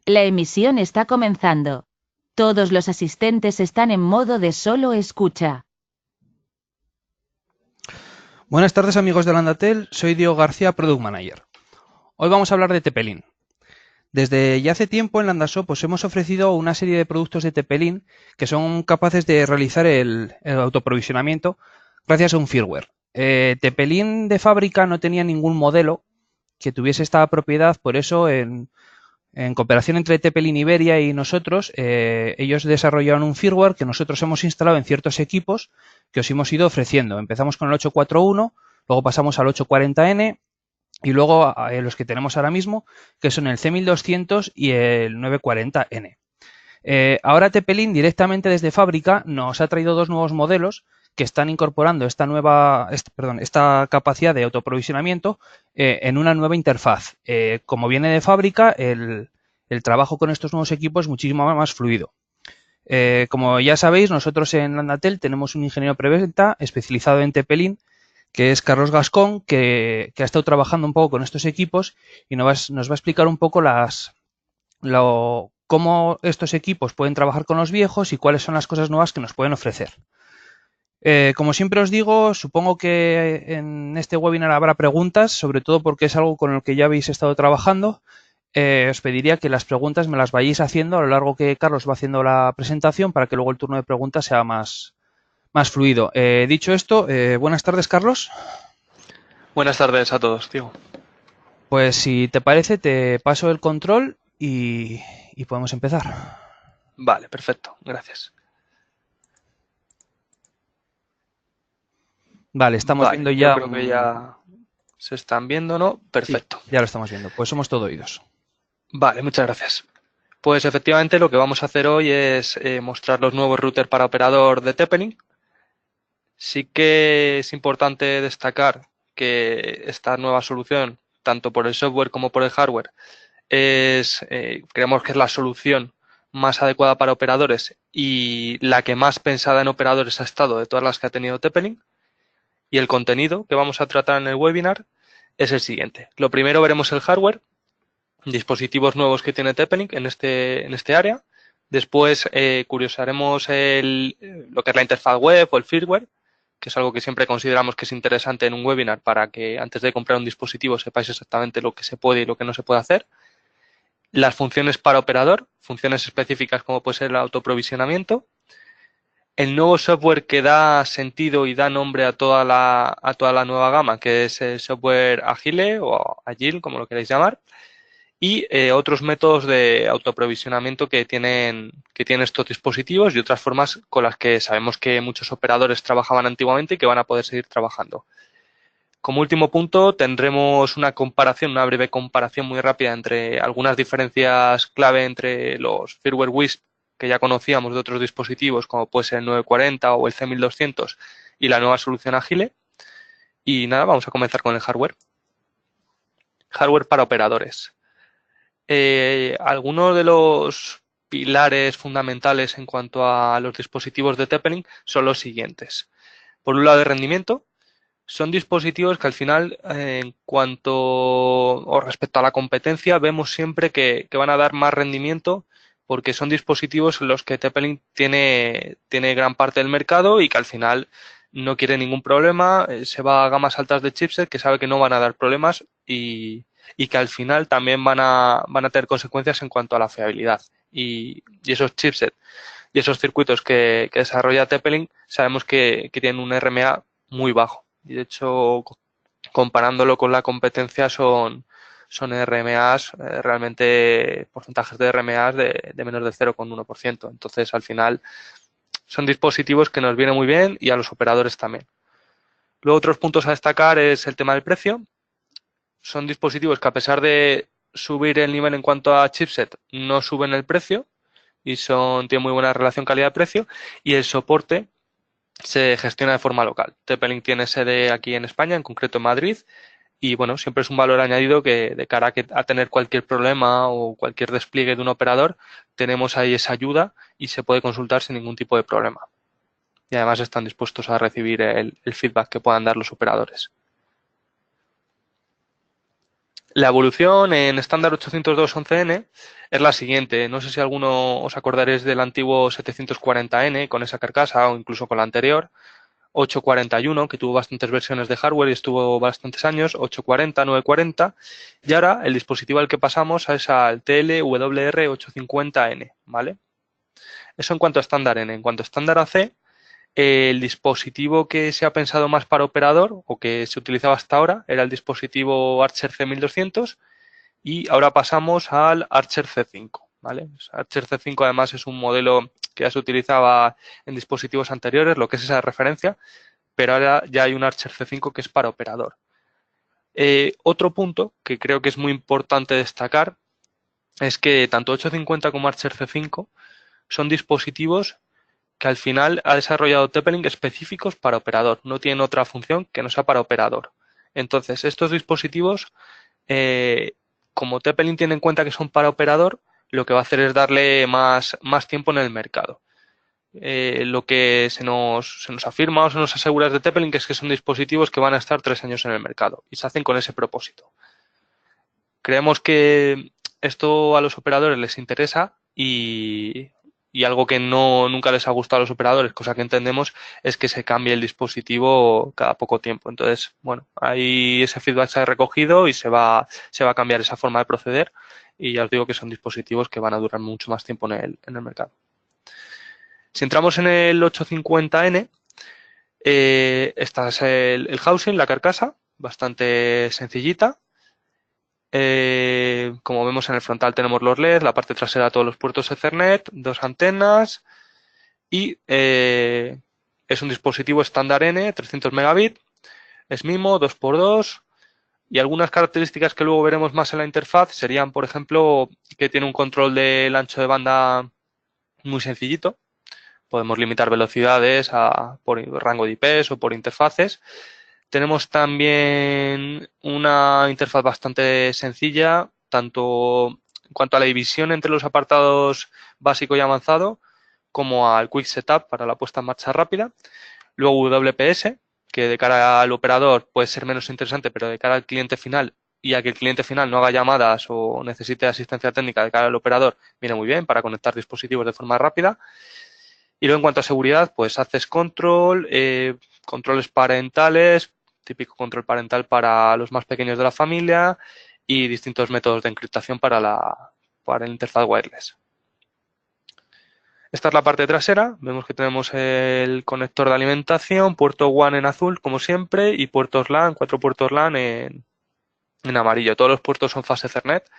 La emisión está comenzando. Todos los asistentes están en modo de solo escucha. Buenas tardes amigos de Landatel, soy Diego García, Product Manager. Hoy vamos a hablar de Tepelin. Desde ya hace tiempo en Landashop os hemos ofrecido una serie de productos de Tepelin que son capaces de realizar el autoprovisionamiento gracias a un firmware. Tepelin de fábrica no tenía ningún modelo que tuviese esta propiedad, por eso en cooperación entre Tepelin Iberia y nosotros, ellos desarrollaron un firmware que nosotros hemos instalado en ciertos equipos que os hemos ido ofreciendo. Empezamos con el 841, luego pasamos al 840N y luego los que tenemos ahora mismo, que son el C1200 y el 940N. Ahora Tepelin directamente desde fábrica nos ha traído dos nuevos modelos que están incorporando esta capacidad de autoprovisionamiento en una nueva interfaz. Como viene de fábrica, el trabajo con estos nuevos equipos es muchísimo más fluido. Como ya sabéis, nosotros en Landatel tenemos un ingeniero preventa especializado en Tepelin, que es Carlos Gascón, que ha estado trabajando un poco con estos equipos y nos va a explicar un poco cómo estos equipos pueden trabajar con los viejos y cuáles son las cosas nuevas que nos pueden ofrecer. Como siempre os digo, supongo que en este webinar habrá preguntas, sobre todo porque es algo con el que ya habéis estado trabajando. Os pediría que las preguntas me las vayáis haciendo a lo largo que Carlos va haciendo la presentación para que luego el turno de preguntas sea más fluido. Dicho esto, buenas tardes, Carlos. Buenas tardes a todos, Diego. Pues si te parece, te paso el control y podemos empezar. Vale, perfecto, gracias. Vale, estamos viendo ya. Yo creo que ya se están viendo, ¿no? Perfecto. Sí, ya lo estamos viendo. Pues somos todo oídos. Vale, muchas gracias. Pues efectivamente lo que vamos a hacer hoy es mostrar los nuevos routers para operador de Tepelin. Sí que es importante destacar que esta nueva solución, tanto por el software como por el hardware, creemos que es la solución más adecuada para operadores y la que más pensada en operadores ha estado de todas las que ha tenido Tepelin. Y el contenido que vamos a tratar en el webinar es el siguiente. Lo primero veremos el hardware, dispositivos nuevos que tiene Tepelin en este área. Después curiosaremos lo que es la interfaz web o el firmware, que es algo que siempre consideramos que es interesante en un webinar para que antes de comprar un dispositivo sepáis exactamente lo que se puede y lo que no se puede hacer. Las funciones para operador, funciones específicas como puede ser el autoprovisionamiento. El nuevo software que da sentido y da nombre a toda la nueva gama, que es el software Agile o Agile, como lo queráis llamar, y otros métodos de autoprovisionamiento que tienen estos dispositivos y otras formas con las que sabemos que muchos operadores trabajaban antiguamente y que van a poder seguir trabajando. Como último punto, tendremos una breve comparación muy rápida entre algunas diferencias clave entre los firmware WISP que ya conocíamos de otros dispositivos, como puede ser el 940 o el C1200 y la nueva solución Agile. Y nada, vamos a comenzar con el hardware. Hardware para operadores. Algunos de los pilares fundamentales en cuanto a los dispositivos de Tepelin son los siguientes. Por un lado, el rendimiento. Son dispositivos que al final, en cuanto o respecto a la competencia, vemos siempre que van a dar más rendimiento porque son dispositivos en los que Tepelin tiene gran parte del mercado y que al final no quiere ningún problema, se va a gamas altas de chipset que sabe que no van a dar problemas y que al final también van a tener consecuencias en cuanto a la fiabilidad. Y esos chipsets y esos circuitos que desarrolla Tepelin sabemos que tienen un RMA muy bajo. Y de hecho, comparándolo con la competencia, son RMAs, realmente porcentajes de RMAs de menos del 0,1%. Entonces, al final, son dispositivos que nos vienen muy bien y a los operadores también. Luego, otros puntos a destacar es el tema del precio. Son dispositivos que, a pesar de subir el nivel en cuanto a chipset, no suben el precio y tienen muy buena relación calidad-precio. Y el soporte se gestiona de forma local. Tepelin tiene sede aquí en España, en concreto en Madrid, y bueno, siempre es un valor añadido que de cara a tener cualquier problema o cualquier despliegue de un operador, tenemos ahí esa ayuda y se puede consultar sin ningún tipo de problema. Y además están dispuestos a recibir el feedback que puedan dar los operadores. La evolución en estándar 802.11n es la siguiente. No sé si alguno os acordaréis del antiguo 740N con esa carcasa o incluso con la anterior. 841, que tuvo bastantes versiones de hardware y estuvo bastantes años, 840, 940, y ahora el dispositivo al que pasamos es al TLWR850N, ¿vale? Eso en cuanto a estándar N. En cuanto a estándar AC, el dispositivo que se ha pensado más para operador o que se utilizaba hasta ahora era el dispositivo Archer C1200 y ahora pasamos al Archer C5, ¿vale? Archer C5 además es un modelo que ya se utilizaba en dispositivos anteriores, lo que es esa referencia, pero ahora ya hay un Archer C5 que es para operador. Otro punto que creo que es muy importante destacar es que tanto 850 como Archer C5 son dispositivos que al final ha desarrollado TP-Link específicos para operador, no tienen otra función que no sea para operador. Entonces, estos dispositivos, como TP-Link tiene en cuenta que son para operador, lo que va a hacer es darle más tiempo en el mercado. Lo que se nos afirma o se nos asegura de TP-Link es que son dispositivos que van a estar 3 años en el mercado y se hacen con ese propósito. Creemos que esto a los operadores les interesa y algo que nunca les ha gustado a los operadores, cosa que entendemos, es que se cambie el dispositivo cada poco tiempo. Entonces, bueno, ahí ese feedback se ha recogido y se va a cambiar esa forma de proceder y ya os digo que son dispositivos que van a durar mucho más tiempo en el mercado. Si entramos en el 850N, esta es el housing, la carcasa, bastante sencillita. Como vemos en el frontal tenemos los LED, la parte trasera todos los puertos Ethernet, 2 antenas y es un dispositivo estándar N, 300 megabits, es MIMO, 2x2 y algunas características que luego veremos más en la interfaz serían, por ejemplo, que tiene un control del ancho de banda muy sencillito. Podemos limitar velocidades por rango de IPs o por interfaces. Tenemos también una interfaz bastante sencilla, tanto en cuanto a la división entre los apartados básico y avanzado, como al Quick Setup para la puesta en marcha rápida. Luego WPS, que de cara al operador puede ser menos interesante, pero de cara al cliente final y a que el cliente final no haga llamadas o necesite asistencia técnica de cara al operador, viene muy bien para conectar dispositivos de forma rápida. Y luego en cuanto a seguridad, pues Access Control, controles parentales, típico control parental para los más pequeños de la familia y distintos métodos de encriptación para el interfaz wireless. Esta es la parte trasera, vemos que tenemos el conector de alimentación, puerto WAN en azul como siempre y puertos LAN, 4 puertos LAN en amarillo. Todos los puertos son fase Ethernet.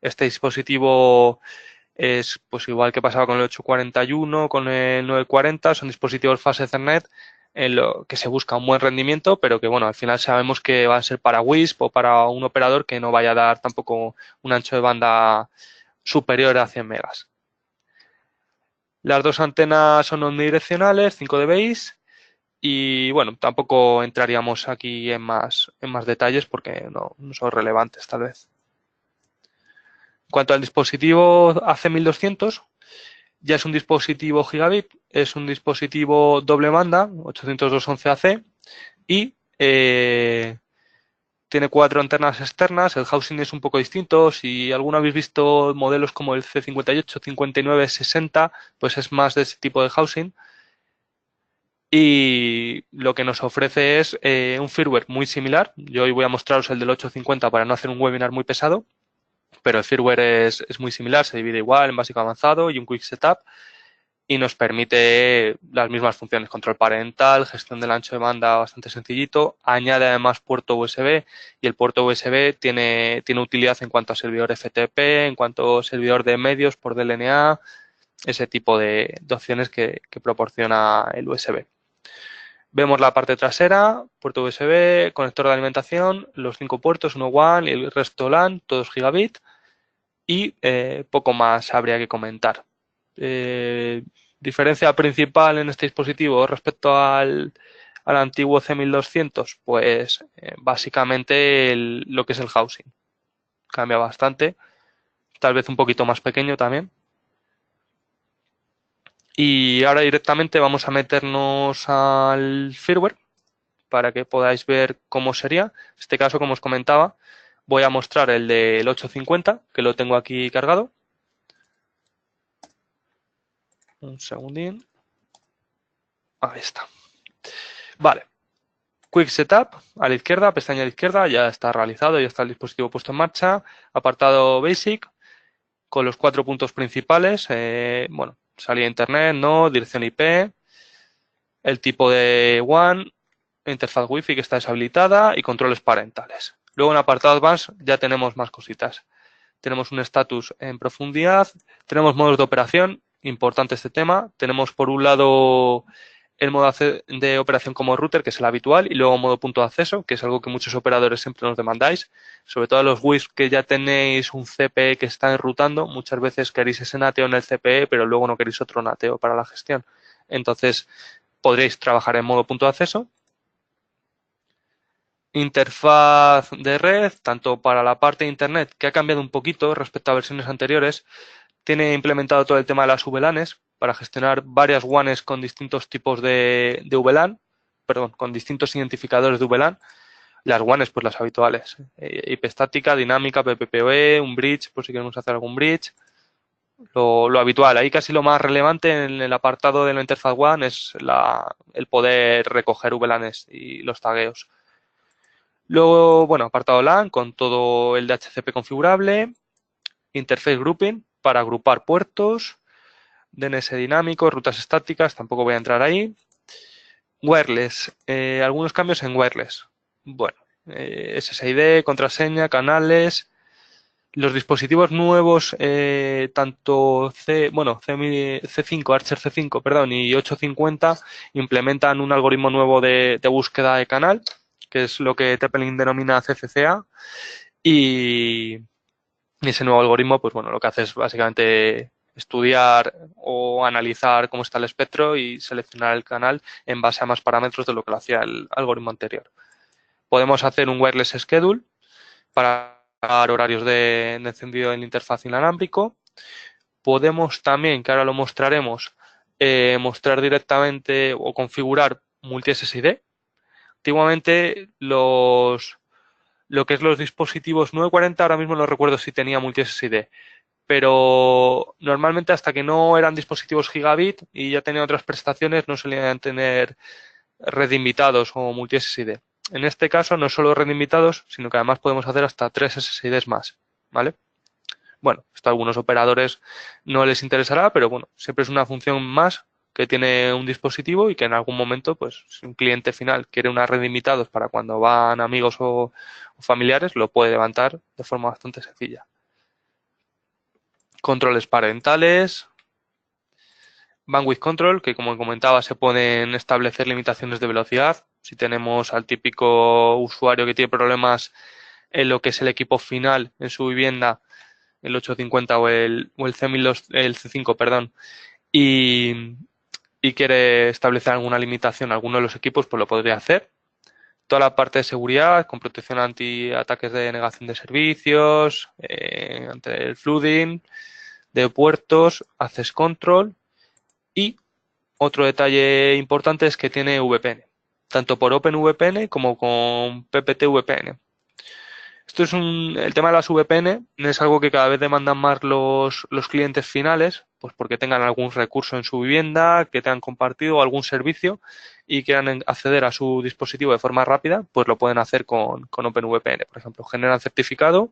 Este dispositivo es pues igual que pasaba con el 841, con el 940, son dispositivos fase Ethernet en lo que se busca un buen rendimiento, pero que bueno, al final sabemos que van a ser para WISP o para un operador que no vaya a dar tampoco un ancho de banda superior a 100 megas. Las dos antenas son omnidireccionales, 5 dBi, y bueno, tampoco entraríamos aquí en más detalles porque no son relevantes tal vez. En cuanto al dispositivo AC1200, ya es un dispositivo gigabit, es un dispositivo doble banda, 802.11ac, y tiene 4 antenas externas. El housing es un poco distinto. Si alguno habéis visto modelos como el C58, 59, 60, pues es más de ese tipo de housing. Y lo que nos ofrece es un firmware muy similar. Yo hoy voy a mostraros el del 850 para no hacer un webinar muy pesado, pero el firmware es muy similar, se divide igual en básico avanzado y un quick setup y nos permite las mismas funciones, control parental, gestión del ancho de banda bastante sencillito, añade además puerto USB y el puerto USB tiene utilidad en cuanto a servidor FTP, en cuanto a servidor de medios por DLNA, ese tipo de opciones que proporciona el USB. Vemos la parte trasera, puerto USB, conector de alimentación, los 5 puertos, uno WAN y el resto LAN, todos gigabit y poco más habría que comentar. Diferencia principal en este dispositivo respecto al antiguo C1200, pues básicamente lo que es el housing. Cambia bastante, tal vez un poquito más pequeño también. Y ahora directamente vamos a meternos al firmware para que podáis ver cómo sería. En este caso, como os comentaba, Voy a mostrar el del 850, que lo tengo aquí cargado. Un segundín. Ahí está. Vale. Quick Setup, a la izquierda, pestaña a la izquierda, ya está realizado, ya está el dispositivo puesto en marcha. Apartado Basic, con los 4 puntos principales. Bueno, salida a Internet, no, dirección IP, el tipo de WAN, interfaz Wi-Fi que está deshabilitada y controles parentales. Luego en apartado Advanced ya tenemos más cositas. Tenemos un estatus en profundidad, tenemos modos de operación, importante este tema. Tenemos por un lado el modo de operación como router, que es el habitual, y luego modo punto de acceso, que es algo que muchos operadores siempre nos demandáis. Sobre todo los WISP que ya tenéis un CPE que está enrutando, muchas veces queréis ese NATEO en el CPE, pero luego no queréis otro NATEO para la gestión. Entonces, podréis trabajar en modo punto de acceso. Interfaz de red, tanto para la parte de Internet, que ha cambiado un poquito respecto a versiones anteriores. Tiene implementado todo el tema de las VLANs para gestionar varias WANs con distintos tipos de VLAN, perdón, con distintos identificadores de VLAN. Las WANs, pues las habituales. IP estática, dinámica, PPPoE, un bridge, por si queremos hacer algún bridge. Lo habitual. Ahí casi lo más relevante en el apartado de la interfaz WAN es el poder recoger VLANs y los tagueos. Luego, bueno, apartado LAN con todo el DHCP configurable. Interface Grouping para agrupar puertos. DNS dinámico, rutas estáticas, tampoco voy a entrar ahí. Wireless, algunos cambios en wireless. Bueno, SSID, contraseña, canales. Los dispositivos nuevos, tanto C5, Archer C5, perdón, y 850 implementan un algoritmo nuevo de búsqueda de canal, que es lo que TP-Link denomina CCCA, y ese nuevo algoritmo, pues bueno, lo que hace es básicamente estudiar o analizar cómo está el espectro y seleccionar el canal en base a más parámetros de lo que lo hacía el algoritmo anterior. Podemos hacer un wireless schedule para horarios de encendido en la interfaz inalámbrico. Podemos también, que ahora lo mostraremos, mostrar directamente o configurar multi-SSID. Antiguamente lo que es los dispositivos 940, ahora mismo no recuerdo si tenía multi-SSID, pero normalmente hasta que no eran dispositivos gigabit y ya tenían otras prestaciones no solían tener red invitados o multi-SSID. En este caso no solo red invitados, sino que además podemos hacer hasta 3 SSIDs más, ¿vale? Bueno, esto a algunos operadores no les interesará, pero bueno, siempre es una función más que tiene un dispositivo y que en algún momento, pues, si un cliente final quiere una red de invitados para cuando van amigos o familiares, lo puede levantar de forma bastante sencilla. Controles parentales, bandwidth control, que como comentaba se pueden establecer limitaciones de velocidad. Si tenemos al típico usuario que tiene problemas en lo que es el equipo final en su vivienda, el 850 o el C5, perdón, y quiere establecer alguna limitación a alguno de los equipos, pues lo podría hacer. Toda la parte de seguridad, con protección anti ataques de negación de servicios, ante el flooding, de puertos, access control, y otro detalle importante es que tiene VPN, tanto por OpenVPN como con PPT-VPN. Esto es el tema de las VPN es algo que cada vez demandan más los clientes finales, pues porque tengan algún recurso en su vivienda, que tengan compartido algún servicio y quieran acceder a su dispositivo de forma rápida, pues lo pueden hacer con OpenVPN. Por ejemplo, generan certificado.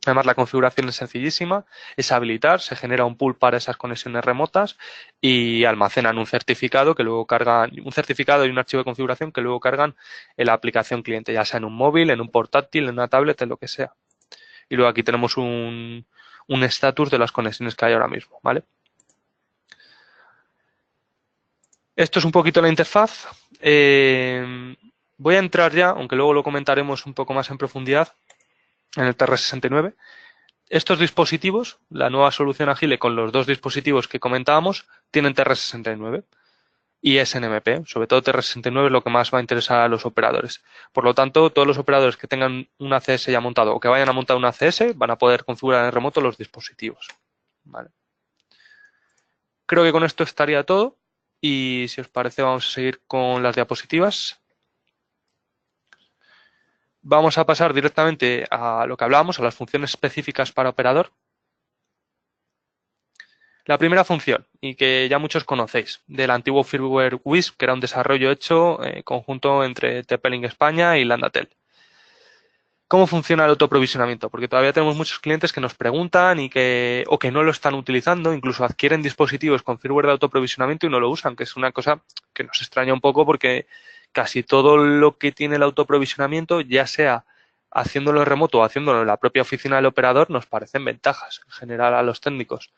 Además, la configuración es sencillísima, es habilitar, se genera un pool para esas conexiones remotas y almacenan un certificado que luego cargan, un certificado y un archivo de configuración que luego cargan en la aplicación cliente, ya sea en un móvil, en un portátil, en una tablet, en lo que sea. Y luego aquí tenemos un estatus de las conexiones que hay ahora mismo, ¿vale? Esto es un poquito la interfaz. Voy a entrar ya, aunque luego lo comentaremos un poco más en profundidad, en el TR69. Estos dispositivos, la nueva solución Agile con los dos dispositivos que comentábamos, tienen TR69 y SNMP. Sobre todo TR69 es lo que más va a interesar a los operadores. Por lo tanto, todos los operadores que tengan un ACS ya montado o que vayan a montar un ACS van a poder configurar en remoto los dispositivos. ¿Vale? Creo que con esto estaría todo y si os parece vamos a seguir con las diapositivas. Vamos a pasar directamente a lo que hablábamos, a las funciones específicas para operador. La primera función, y que ya muchos conocéis, del antiguo firmware Wisp, que era un desarrollo hecho conjunto entre TP-Link España y Landatel. ¿Cómo funciona el autoprovisionamiento? Porque todavía tenemos muchos clientes que nos preguntan o que no lo están utilizando, incluso adquieren dispositivos con firmware de autoprovisionamiento y no lo usan, que es una cosa que nos extraña un poco porque casi todo lo que tiene el autoprovisionamiento, ya sea haciéndolo en remoto o haciéndolo en la propia oficina del operador, nos parecen ventajas en general a los técnicos.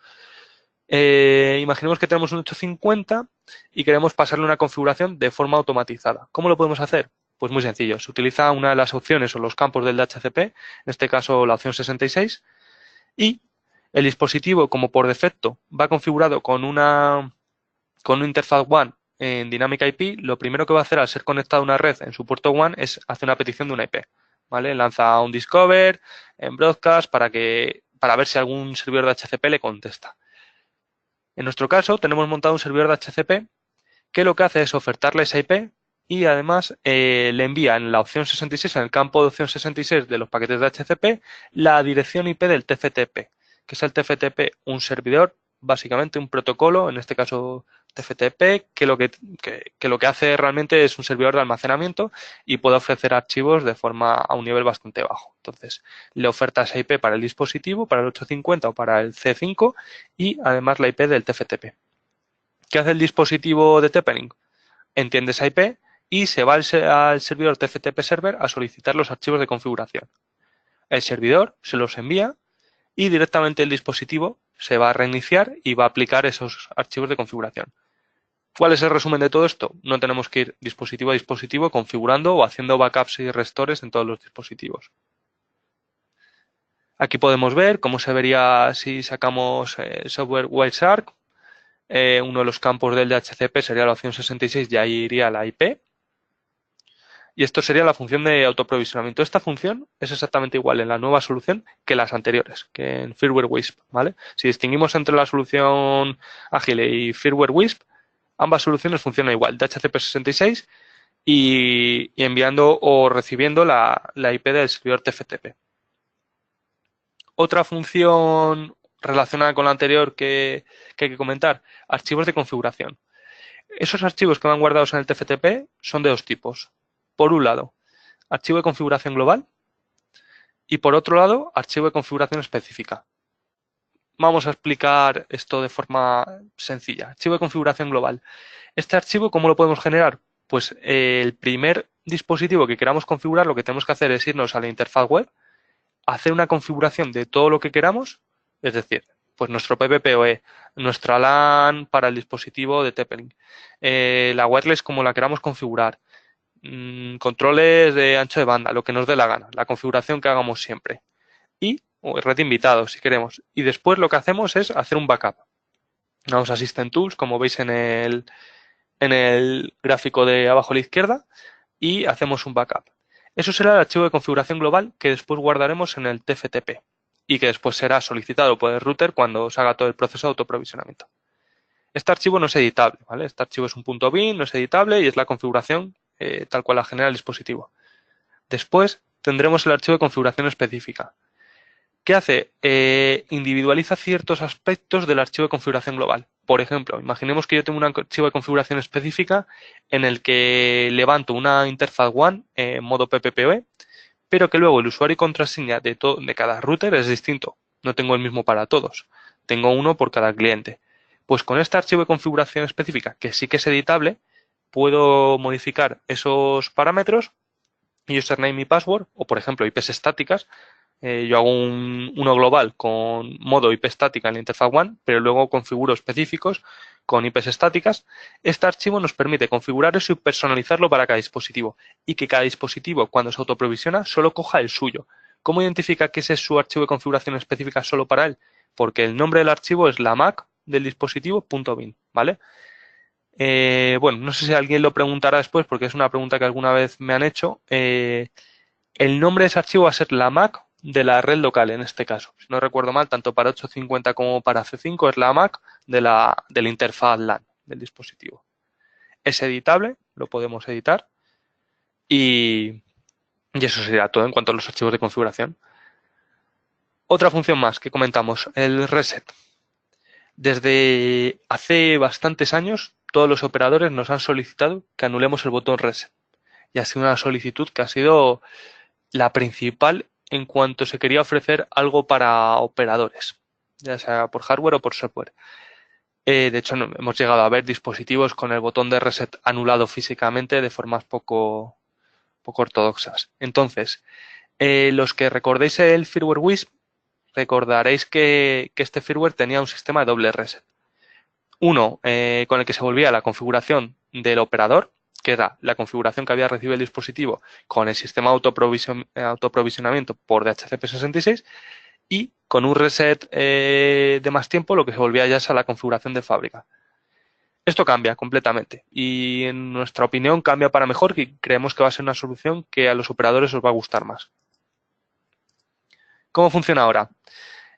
Imaginemos que tenemos un 850 y queremos pasarle una configuración de forma automatizada. ¿Cómo lo podemos hacer? Pues muy sencillo. Se utiliza una de las opciones o los campos del DHCP, en este caso la opción 66, y el dispositivo, como por defecto, va configurado con una interfaz WAN en Dynamic IP. Lo primero que va a hacer al ser conectado a una red en su puerto WAN es hacer una petición de una IP. ¿Vale? Lanza un discover en broadcast para ver si algún servidor de DHCP le contesta. En nuestro caso, tenemos montado un servidor de DHCP que lo que hace es ofertarle esa IP y además le envía en la opción 66, en el campo de opción 66 de los paquetes de DHCP, la dirección IP del TFTP. ¿Qué es el TFTP? Un servidor, básicamente un protocolo, en este caso TFTP, que lo que hace realmente es un servidor de almacenamiento y puede ofrecer archivos a un nivel bastante bajo. Entonces, le oferta esa IP para el dispositivo, para el 850 o para el C5 y además la IP del TFTP. ¿Qué hace el dispositivo de TP-Link? Entiende esa IP y se va al servidor TFTP Server a solicitar los archivos de configuración. El servidor se los envía y directamente el dispositivo se va a reiniciar y va a aplicar esos archivos de configuración. ¿Cuál es el resumen de todo esto? No tenemos que ir dispositivo a dispositivo configurando o haciendo backups y restores en todos los dispositivos. Aquí podemos ver cómo se vería si sacamos el software Wireshark. Uno de los campos del DHCP sería la opción 66 y ahí iría la IP. Y esto sería la función de autoprovisionamiento. Esta función es exactamente igual en la nueva solución que las anteriores, que en Firmware Wisp, ¿vale? Si distinguimos entre la solución Agile y Firmware Wisp, ambas soluciones funcionan igual, DHCP 66 y enviando o recibiendo la IP del servidor TFTP. Otra función relacionada con la anterior que hay que comentar, archivos de configuración. Esos archivos que van guardados en el TFTP son de dos tipos. Por un lado, archivo de configuración global y por otro lado, archivo de configuración específica. Vamos a explicar esto de forma sencilla. Archivo de configuración global. Este archivo, ¿cómo lo podemos generar? Pues el primer dispositivo que queramos configurar, lo que tenemos que hacer es irnos a la interfaz web, hacer una configuración de todo lo que queramos, es decir, pues nuestro PPPoE, nuestra LAN para el dispositivo de TP-Link, la wireless como la queramos configurar, controles de ancho de banda, lo que nos dé la gana, la configuración que hagamos siempre. Y red de invitados, si queremos. Y después lo que hacemos es hacer un backup. Vamos a System Tools, como veis en el gráfico de abajo a la izquierda, y hacemos un backup. Eso será el archivo de configuración global que después guardaremos en el TFTP y que después será solicitado por el router cuando se haga todo el proceso de autoprovisionamiento. Este archivo no es editable, ¿vale? Este archivo es un .bin, no es editable y es la configuración tal cual la genera el dispositivo. Después tendremos el archivo de configuración específica. ¿Qué hace? Individualiza ciertos aspectos del archivo de configuración global. Por ejemplo, imaginemos que yo tengo un archivo de configuración específica en el que levanto una interfaz WAN en modo PPPoE, pero que luego el usuario y contraseña de cada router es distinto. No tengo el mismo para todos. Tengo uno por cada cliente. Pues con este archivo de configuración específica, que sí que es editable, puedo modificar esos parámetros y username y password, o por ejemplo IPs estáticas. Yo hago uno global con modo IP estática en la interfaz WAN, pero luego configuro específicos con IPs estáticas. Este archivo nos permite configurar eso y personalizarlo para cada dispositivo y que cada dispositivo, cuando se autoprovisiona, solo coja el suyo. ¿Cómo identifica que ese es su archivo de configuración específica solo para él? Porque el nombre del archivo es la MAC del dispositivo .bin, ¿vale? Bueno, no sé si alguien lo preguntará después porque es una pregunta que alguna vez me han hecho. El nombre de ese archivo va a ser la MAC de la red local en este caso. Si no recuerdo mal, tanto para 850 como para C5 es la MAC de la interfaz LAN del dispositivo. Es editable, lo podemos editar y Y eso sería todo en cuanto a los archivos de configuración. Otra función más que comentamos, el reset. Desde hace bastantes años, todos los operadores nos han solicitado que anulemos el botón reset. Y ha sido una solicitud que ha sido la principal en cuanto se quería ofrecer algo para operadores, ya sea por hardware o por software. De hecho, hemos llegado a ver dispositivos con el botón de reset anulado físicamente de formas poco ortodoxas. Entonces, los que recordéis el firmware WISP, recordaréis que este firmware tenía un sistema de doble reset. Uno con el que se volvía la configuración del operador, que era la configuración que había recibido el dispositivo con el sistema de autoprovisionamiento por DHCP66, y con un reset de más tiempo lo que se volvía ya es a la configuración de fábrica. Esto cambia completamente y en nuestra opinión cambia para mejor y creemos que va a ser una solución que a los operadores os va a gustar más. ¿Cómo funciona ahora?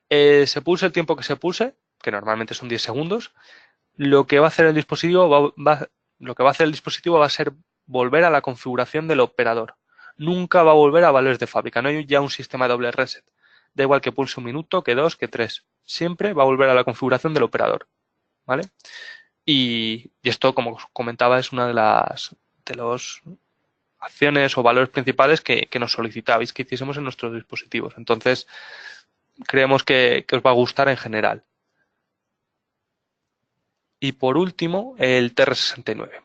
Se pulse el tiempo que se pulse, que normalmente son 10 segundos. Lo que va a hacer el dispositivo va a ser volver a la configuración del operador. Nunca va a volver a valores de fábrica. No hay ya un sistema de doble reset. Da igual que pulse un minuto, que 2, que 3. Siempre va a volver a la configuración del operador. ¿Vale? Y esto, como os comentaba, es una de las acciones o valores principales que nos solicitabais que hiciésemos en nuestros dispositivos. Entonces, creemos que os va a gustar en general. Y por último, el TR69.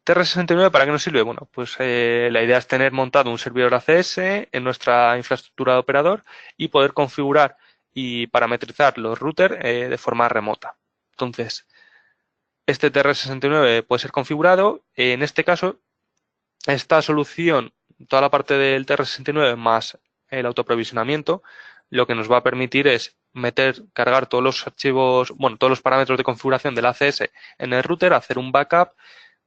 TR69, ¿para qué nos sirve? Bueno, pues la idea es tener montado un servidor ACS en nuestra infraestructura de operador y poder configurar y parametrizar los routers de forma remota. Entonces, este TR69 puede ser configurado. En este caso, esta solución, toda la parte del TR69 más el autoprovisionamiento, lo que nos va a permitir es cargar todos los archivos, bueno, todos los parámetros de configuración del ACS en el router, hacer un backup,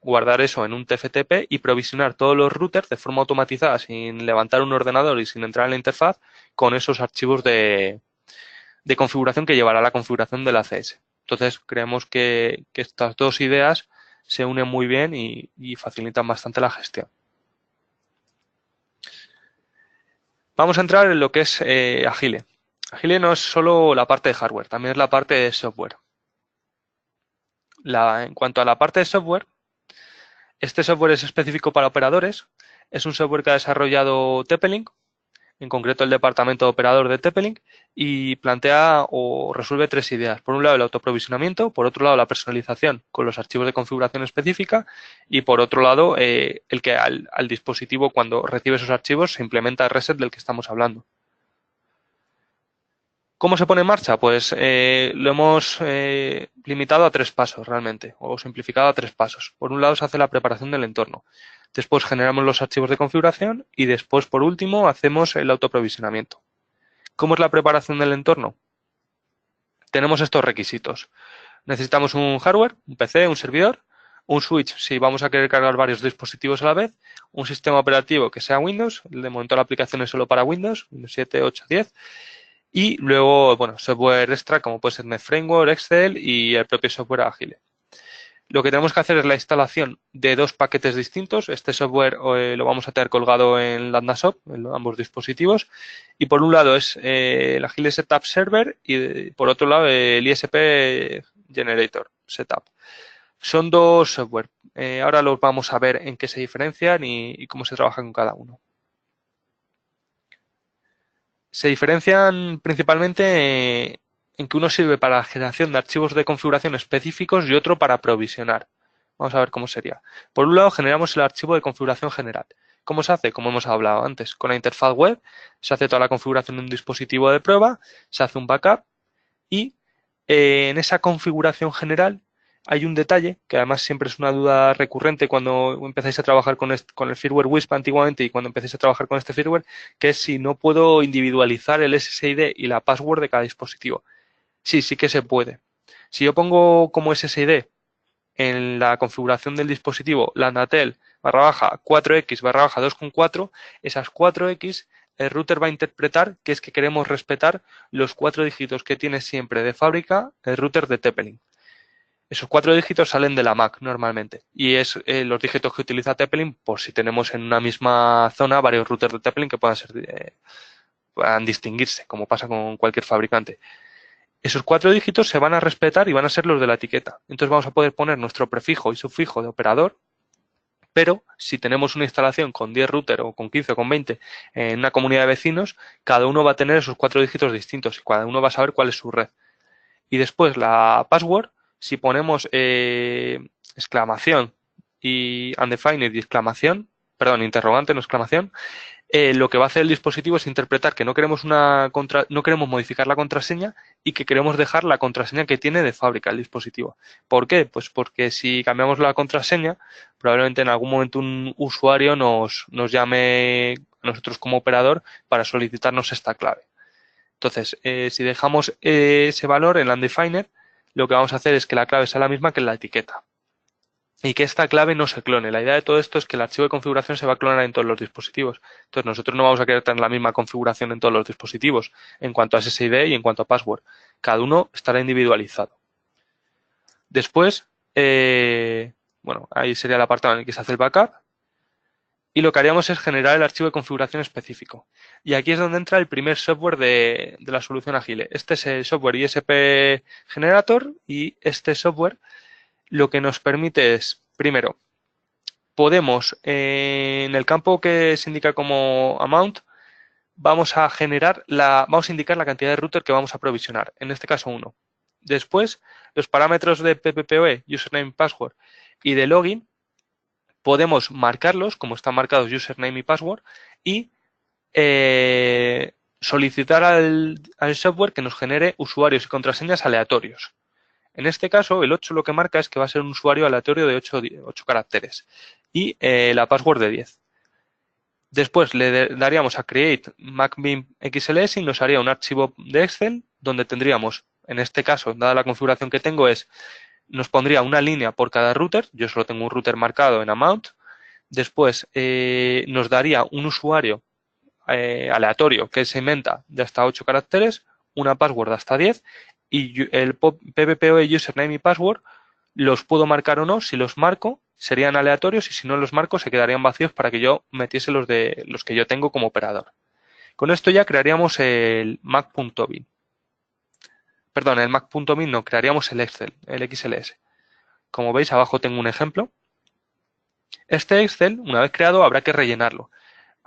guardar eso en un TFTP y provisionar todos los routers de forma automatizada sin levantar un ordenador y sin entrar en la interfaz con esos archivos de configuración que llevará la configuración del ACS. Entonces, creemos que estas dos ideas se unen muy bien y facilitan bastante la gestión. Vamos a entrar en lo que es Agile. Agile no es solo la parte de hardware, también es la parte de software. En cuanto a la parte de software, este software es específico para operadores. Es un software que ha desarrollado TP-Link, en concreto el departamento de operador de TP-Link, y plantea o resuelve tres ideas. Por un lado, el autoprovisionamiento, por otro lado, la personalización con los archivos de configuración específica y por otro lado, el que al dispositivo, cuando recibe esos archivos, se implementa el reset del que estamos hablando. ¿Cómo se pone en marcha? Pues lo hemos limitado a 3 pasos realmente, o simplificado a 3 pasos. Por un lado se hace la preparación del entorno, después generamos los archivos de configuración y después, por último, hacemos el autoprovisionamiento. ¿Cómo es la preparación del entorno? Tenemos estos requisitos. Necesitamos un hardware, un PC, un servidor, un switch si vamos a querer cargar varios dispositivos a la vez, un sistema operativo que sea Windows, de momento la aplicación es solo para Windows, Windows 7, 8, 10, y luego, bueno, software extra como puede ser NetFramework, Excel y el propio software Agile. Lo que tenemos que hacer es la instalación de 2 paquetes distintos. Este software lo vamos a tener colgado en LambdaSoft, en ambos dispositivos. Y por un lado es el Agile Setup Server y por otro lado el ISP Generator Setup. Son 2 software. Ahora los vamos a ver en qué se diferencian y cómo se trabaja con cada uno. Se diferencian principalmente en que uno sirve para la generación de archivos de configuración específicos y otro para provisionar. Vamos a ver cómo sería. Por un lado, generamos el archivo de configuración general. ¿Cómo se hace? Como hemos hablado antes, con la interfaz web se hace toda la configuración de un dispositivo de prueba, se hace un backup y en esa configuración general hay un detalle que además siempre es una duda recurrente cuando empezáis a trabajar con el firmware WISP antiguamente y cuando empecéis a trabajar con este firmware, que es si no puedo individualizar el SSID y la password de cada dispositivo. Sí, sí que se puede. Si yo pongo como SSID en la configuración del dispositivo landatel // 4x / 2.4, esas 4x el router va a interpretar que es que queremos respetar los 4 dígitos que tiene siempre de fábrica el router de TP-Link. Esos 4 dígitos salen de la MAC normalmente y es los dígitos que utiliza TP-Link por si tenemos en una misma zona varios routers de TP-Link que puedan distinguirse, como pasa con cualquier fabricante. Esos 4 dígitos se van a respetar y van a ser los de la etiqueta. Entonces vamos a poder poner nuestro prefijo y sufijo de operador, pero si tenemos una instalación con 10 routers o con 15 o con 20 en una comunidad de vecinos, cada uno va a tener esos 4 dígitos distintos y cada uno va a saber cuál es su red. Y después la password, si ponemos exclamación y undefined y exclamación, perdón, interrogante, no exclamación, lo que va a hacer el dispositivo es interpretar que no queremos modificar la contraseña y que queremos dejar la contraseña que tiene de fábrica el dispositivo. ¿Por qué? Pues porque si cambiamos la contraseña, probablemente en algún momento un usuario nos llame a nosotros como operador para solicitarnos esta clave. Entonces, si dejamos ese valor en undefined, lo que vamos a hacer es que la clave sea la misma que en la etiqueta y que esta clave no se clone. La idea de todo esto es que el archivo de configuración se va a clonar en todos los dispositivos. Entonces, nosotros no vamos a querer tener la misma configuración en todos los dispositivos en cuanto a SSID y en cuanto a password. Cada uno estará individualizado. Después, bueno, ahí sería el apartado en el que se hace el backup. Y lo que haríamos es generar el archivo de configuración específico. Y aquí es donde entra el primer software de la solución Agile. Este es el software ISP Generator y este software lo que nos permite es, primero, podemos, en el campo que se indica como amount, vamos a indicar la cantidad de router que vamos a provisionar, en este caso 1. Después, los parámetros de PPPoE, username, password y de login, podemos marcarlos, como están marcados username y password, y solicitar al software que nos genere usuarios y contraseñas aleatorios. En este caso, el 8 lo que marca es que va a ser un usuario aleatorio de 8 caracteres y la password de 10. Después le daríamos a create macbeam XLS y nos haría un archivo de Excel donde tendríamos, en este caso, dada la configuración que tengo, nos pondría una línea por cada router. Yo solo tengo un router marcado en amount. Después nos daría un usuario aleatorio que se inventa de hasta 8 caracteres, una password de hasta 10 y el PPPoE username y password los puedo marcar o no. Si los marco serían aleatorios y si no los marco se quedarían vacíos para que yo metiese los que yo tengo como operador. Con esto ya crearíamos el mac.bin. Perdón, el mac.bin no, crearíamos el Excel, el XLS. Como veis, abajo tengo un ejemplo. Este Excel, una vez creado, habrá que rellenarlo.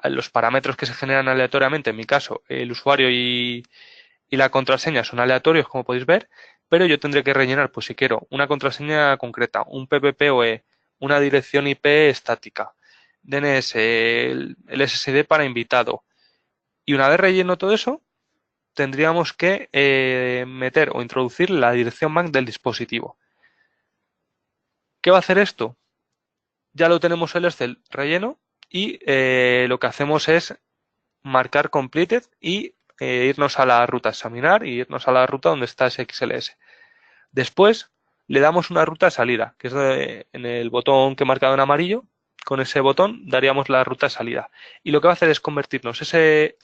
Los parámetros que se generan aleatoriamente, en mi caso, el usuario y la contraseña son aleatorios, como podéis ver, pero yo tendré que rellenar, pues si quiero, una contraseña concreta, un PPPoE, una dirección IP estática, DNS, el SSD para invitado. Y una vez relleno todo eso, tendríamos que meter o introducir la dirección MAC del dispositivo. ¿Qué va a hacer esto? Ya lo tenemos el Excel relleno y lo que hacemos es marcar completed y irnos a la ruta examinar y irnos a la ruta donde está ese XLS. Después le damos una ruta de salida, que es en el botón que he marcado en amarillo. Con ese botón daríamos la ruta de salida. Y lo que va a hacer es convertirnos ese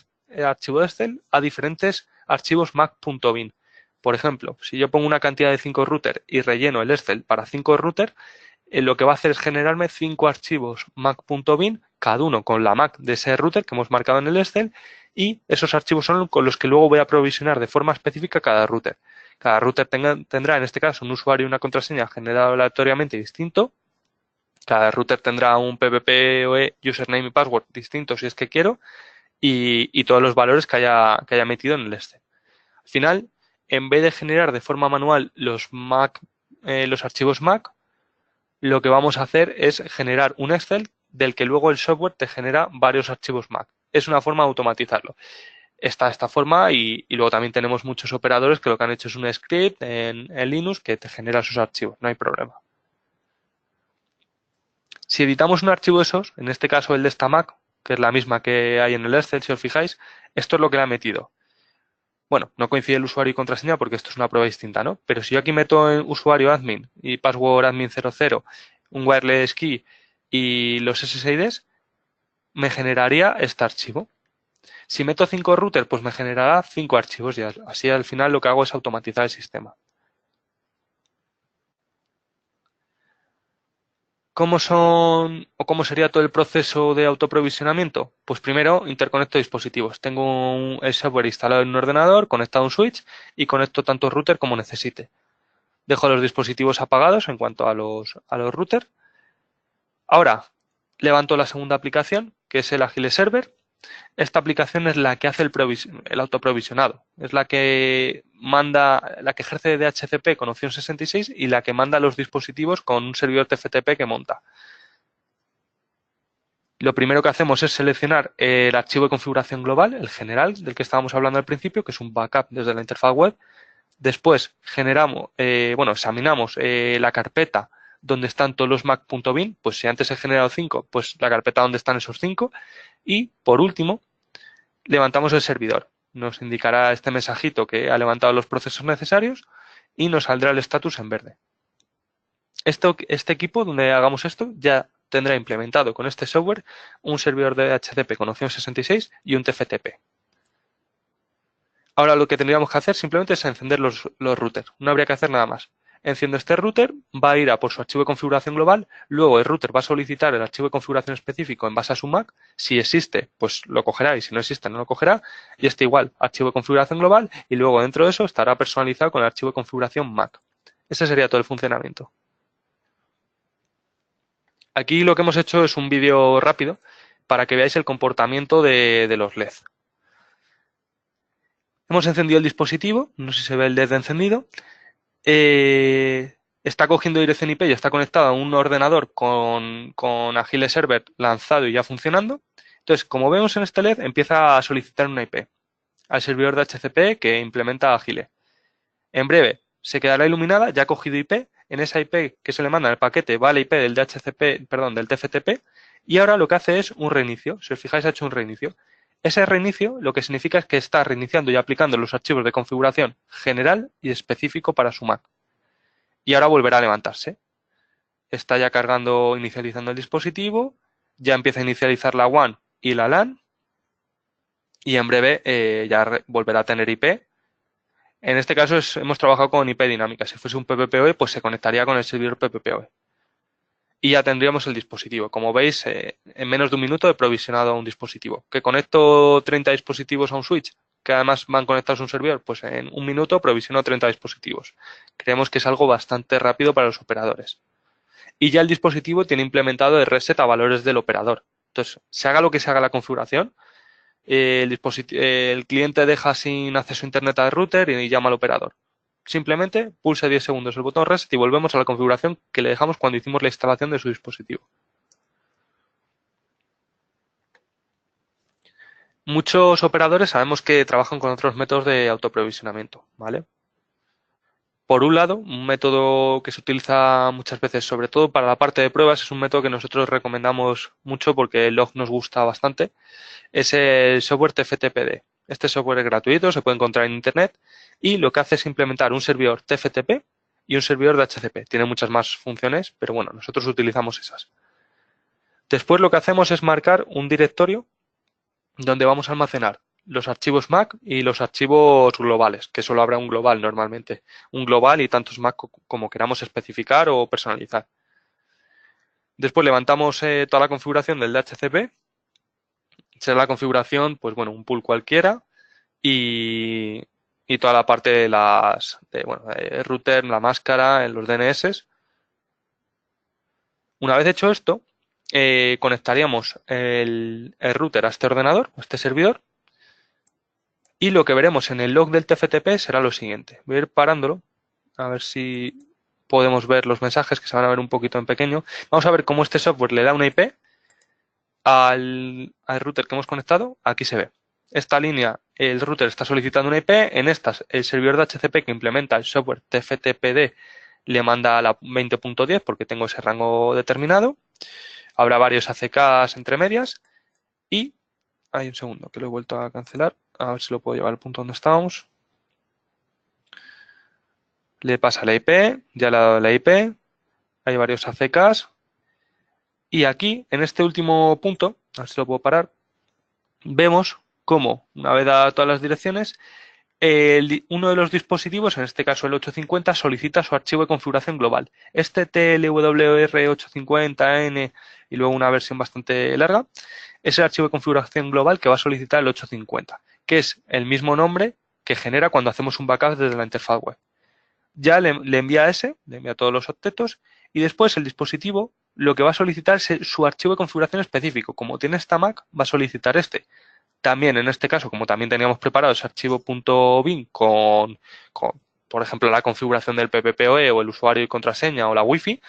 archivo de Excel a diferentes archivos mac.bin. Por ejemplo, si yo pongo una cantidad de 5 routers y relleno el Excel para 5 routers, lo que va a hacer es generarme 5 archivos mac.bin, cada uno con la MAC de ese router que hemos marcado en el Excel, y esos archivos son con los que luego voy a provisionar de forma específica cada router. Cada router tendrá en este caso un usuario y una contraseña generado aleatoriamente distinto. Cada router tendrá un PPPoE, username y password distinto si es que quiero, y todos los valores que haya metido en el Excel. Al final, en vez de generar de forma manual los archivos MAC, lo que vamos a hacer es generar un Excel del que luego el software te genera varios archivos MAC. Es una forma de automatizarlo. Está esta forma y luego también tenemos muchos operadores que lo que han hecho es un script en Linux que te genera sus archivos, no hay problema. Si editamos un archivo de esos, en este caso el de esta MAC, que es la misma que hay en el Excel, si os fijáis, esto es lo que le ha metido. Bueno, no coincide el usuario y contraseña porque esto es una prueba distinta, ¿no? Pero si yo aquí meto en usuario admin y password admin00, un wireless key y los SSIDs, me generaría este archivo. Si meto 5 routers, pues me generará 5 archivos y así al final lo que hago es automatizar el sistema. ¿Cómo cómo sería todo el proceso de autoprovisionamiento? Pues primero interconecto dispositivos. Tengo el software instalado en un ordenador, conectado a un switch y conecto tanto router como necesite. Dejo los dispositivos apagados en cuanto a los routers. Ahora levanto la segunda aplicación, que es el Agile Server. Esta aplicación es la que hace el autoprovisionado. Es la que ejerce de DHCP con opción 66 y la que manda los dispositivos con un servidor TFTP que monta. Lo primero que hacemos es seleccionar el archivo de configuración global, el general, del que estábamos hablando al principio, que es un backup desde la interfaz web. Después examinamos la carpeta donde están todos los mac.bin, pues si antes he generado 5, pues la carpeta donde están esos 5. Y por último, levantamos el servidor. Nos indicará este mensajito que ha levantado los procesos necesarios y nos saldrá el status en verde. Este equipo donde hagamos esto ya tendrá implementado con este software un servidor de DHCP con opción 66 y un TFTP. Ahora lo que tendríamos que hacer simplemente es encender los routers. No habría que hacer nada más. Enciendo este router, va a ir a por su archivo de configuración global, luego el router va a solicitar el archivo de configuración específico en base a su Mac. Si existe, pues lo cogerá y si no existe, no lo cogerá. Y este igual, archivo de configuración global y luego dentro de eso estará personalizado con el archivo de configuración Mac. Ese sería todo el funcionamiento. Aquí lo que hemos hecho es un vídeo rápido para que veáis el comportamiento de los LED. Hemos encendido el dispositivo, no sé si se ve el LED encendido. Está cogiendo dirección IP y está conectado a un ordenador con Agile Server lanzado y ya funcionando. Entonces, como vemos en este LED, empieza a solicitar una IP al servidor de HCP que implementa Agile. En breve se quedará iluminada, ya ha cogido IP. En esa IP que se le manda en el paquete va la IP del del TFTP y ahora lo que hace es un reinicio. Si os fijáis, ha hecho un reinicio. Ese reinicio lo que significa es que está reiniciando y aplicando los archivos de configuración general y específico para su Mac. Y ahora volverá a levantarse. Está ya cargando, inicializando el dispositivo, ya empieza a inicializar la WAN y la LAN y en breve ya volverá a tener IP. En este caso hemos trabajado con IP dinámica. Si fuese un PPPoE, pues se conectaría con el servidor PPPoE. Y ya tendríamos el dispositivo. Como veis, en menos de un minuto he provisionado un dispositivo. ¿Que conecto 30 dispositivos a un switch? Que además van conectados a un servidor. Pues en un minuto provisiono 30 dispositivos. Creemos que es algo bastante rápido para los operadores. Y ya el dispositivo tiene implementado el reset a valores del operador. Entonces, se haga lo que se haga la configuración, el cliente deja sin acceso a internet al router y llama al operador. Simplemente pulsa 10 segundos el botón reset y volvemos a la configuración que le dejamos cuando hicimos la instalación de su dispositivo. Muchos operadores sabemos que trabajan con otros métodos de autoprovisionamiento, ¿vale? Por un lado, un método que se utiliza muchas veces, sobre todo para la parte de pruebas, es un método que nosotros recomendamos mucho porque el log nos gusta bastante, es el software TFTPD. Este software es gratuito, se puede encontrar en Internet y lo que hace es implementar un servidor TFTP y un servidor de HCP. Tiene muchas más funciones, pero bueno, nosotros utilizamos esas. Después lo que hacemos es marcar un directorio donde vamos a almacenar los archivos Mac y los archivos globales, que solo habrá un global normalmente. Un global y tantos Mac como queramos especificar o personalizar. Después levantamos toda la configuración del DHCP. Será la configuración, pues bueno, un pool cualquiera y toda la parte de el router, la máscara, los DNS. Una vez hecho esto, conectaríamos el router a este ordenador, a este servidor, y lo que veremos en el log del TFTP será lo siguiente. Voy a ir parándolo, a ver si podemos ver los mensajes que se van a ver un poquito en pequeño. Vamos a ver cómo este software le da una IP al router que hemos conectado. Aquí se ve. Esta línea, el router está solicitando una IP. En estas, el servidor de HCP que implementa el software TFTPD le manda a la 20.10 porque tengo ese rango determinado. Habrá varios ACKs entre medias. Y hay un segundo que lo he vuelto a cancelar. A ver si lo puedo llevar al punto donde estábamos. Le pasa la IP, ya le ha dado la IP. Hay varios ACKs. Y aquí, en este último punto, a ver si lo puedo parar, vemos cómo, una vez dadas todas las direcciones, Uno de los dispositivos, en este caso el 850, solicita su archivo de configuración global. Este TLWR850N y luego una versión bastante larga, es el archivo de configuración global que va a solicitar el 850, que es el mismo nombre que genera cuando hacemos un backup desde la interfaz web. Ya le envía ese, le envía todos los octetos y después el dispositivo lo que va a solicitar es su archivo de configuración específico. Como tiene esta Mac, va a solicitar este. También en este caso, como también teníamos preparado ese archivo .bin con, por ejemplo, la configuración del PPPoE o el usuario y contraseña o la Wi-Fi,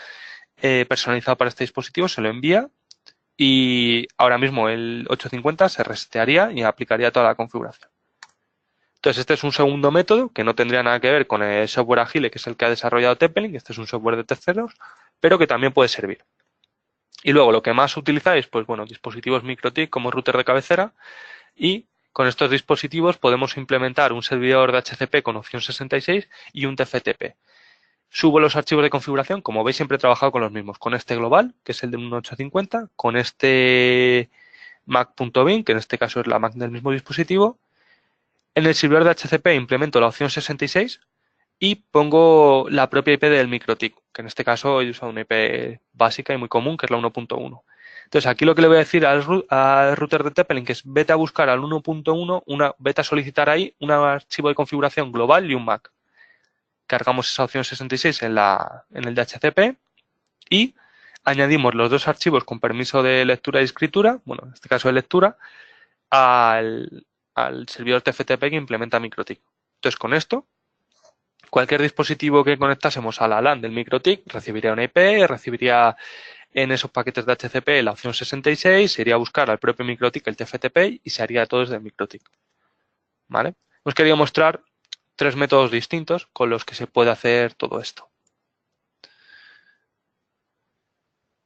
personalizado para este dispositivo, se lo envía y ahora mismo el 850 se resetearía y aplicaría toda la configuración. Entonces, este es un segundo método que no tendría nada que ver con el software Agile, que es el que ha desarrollado TP-Link. Este es un software de terceros, pero que también puede servir. Y luego, lo que más utilizáis, pues bueno, dispositivos MikroTik como router de cabecera, y con estos dispositivos podemos implementar un servidor de HCP con opción 66 y un TFTP. Subo los archivos de configuración, como veis siempre he trabajado con los mismos, con este global, que es el de 1850, con este Mac.bin, que en este caso es la Mac del mismo dispositivo. En el servidor de HCP implemento la opción 66 y pongo la propia IP del MikroTik, que en este caso he usado una IP básica y muy común, que es la 1.1. Entonces, aquí lo que le voy a decir al router de TP-Link es vete a buscar al 1.1, vete a solicitar ahí un archivo de configuración global y un MAC. Cargamos esa opción 66 en el DHCP y añadimos los dos archivos con permiso de lectura y escritura, bueno, en este caso de lectura, al servidor TFTP que implementa MikroTik. Entonces, con esto, cualquier dispositivo que conectásemos a la LAN del MikroTik recibiría una IP, recibiría en esos paquetes de HCP la opción 66, se iría a buscar al propio MikroTik el TFTP y se haría todo desde el MikroTik. ¿Vale? Os quería mostrar 3 métodos distintos con los que se puede hacer todo esto.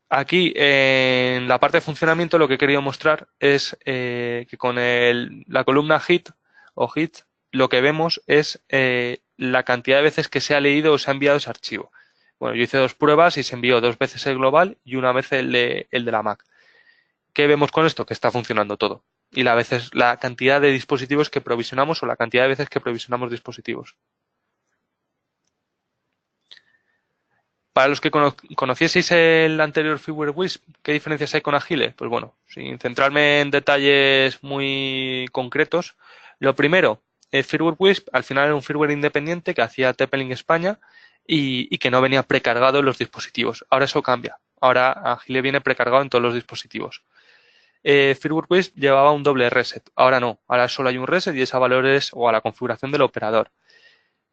Aquí en la parte de funcionamiento lo que he querido mostrar es que con la columna hit o hit lo que vemos es la cantidad de veces que se ha leído o se ha enviado ese archivo. Bueno, yo hice 2 pruebas y se envió 2 veces el global y una vez el de la Mac. ¿Qué vemos con esto? Que está funcionando todo. Y la cantidad de dispositivos que provisionamos o la cantidad de veces que provisionamos dispositivos. Para los que conocieseis el anterior Firmware Wisp, ¿qué diferencias hay con Agile? Pues bueno, sin centrarme en detalles muy concretos, lo primero, el Firmware Wisp al final era un firmware independiente que hacía TP-Link España y que no venía precargado en los dispositivos. Ahora eso cambia. Ahora Agile viene precargado en todos los dispositivos. Firmware Wisp llevaba un doble reset. Ahora no. Ahora solo hay un reset y esa valor es o a la configuración del operador.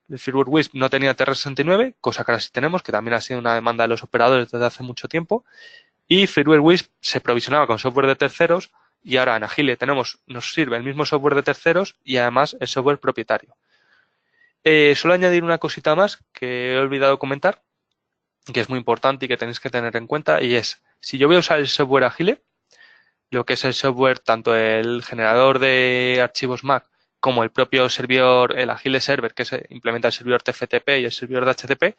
El Firmware Wisp no tenía TR69, cosa que ahora sí tenemos, que también ha sido una demanda de los operadores desde hace mucho tiempo. Y Firmware Wisp se provisionaba con software de terceros y ahora en Agile nos sirve el mismo software de terceros y además el software propietario. Solo añadir una cosita más que he olvidado comentar, que es muy importante y que tenéis que tener en cuenta, y es, si yo voy a usar el software Agile, lo que es el software, tanto el generador de archivos Mac como el propio servidor, el Agile Server, que implementa el servidor TFTP y el servidor de HTTP,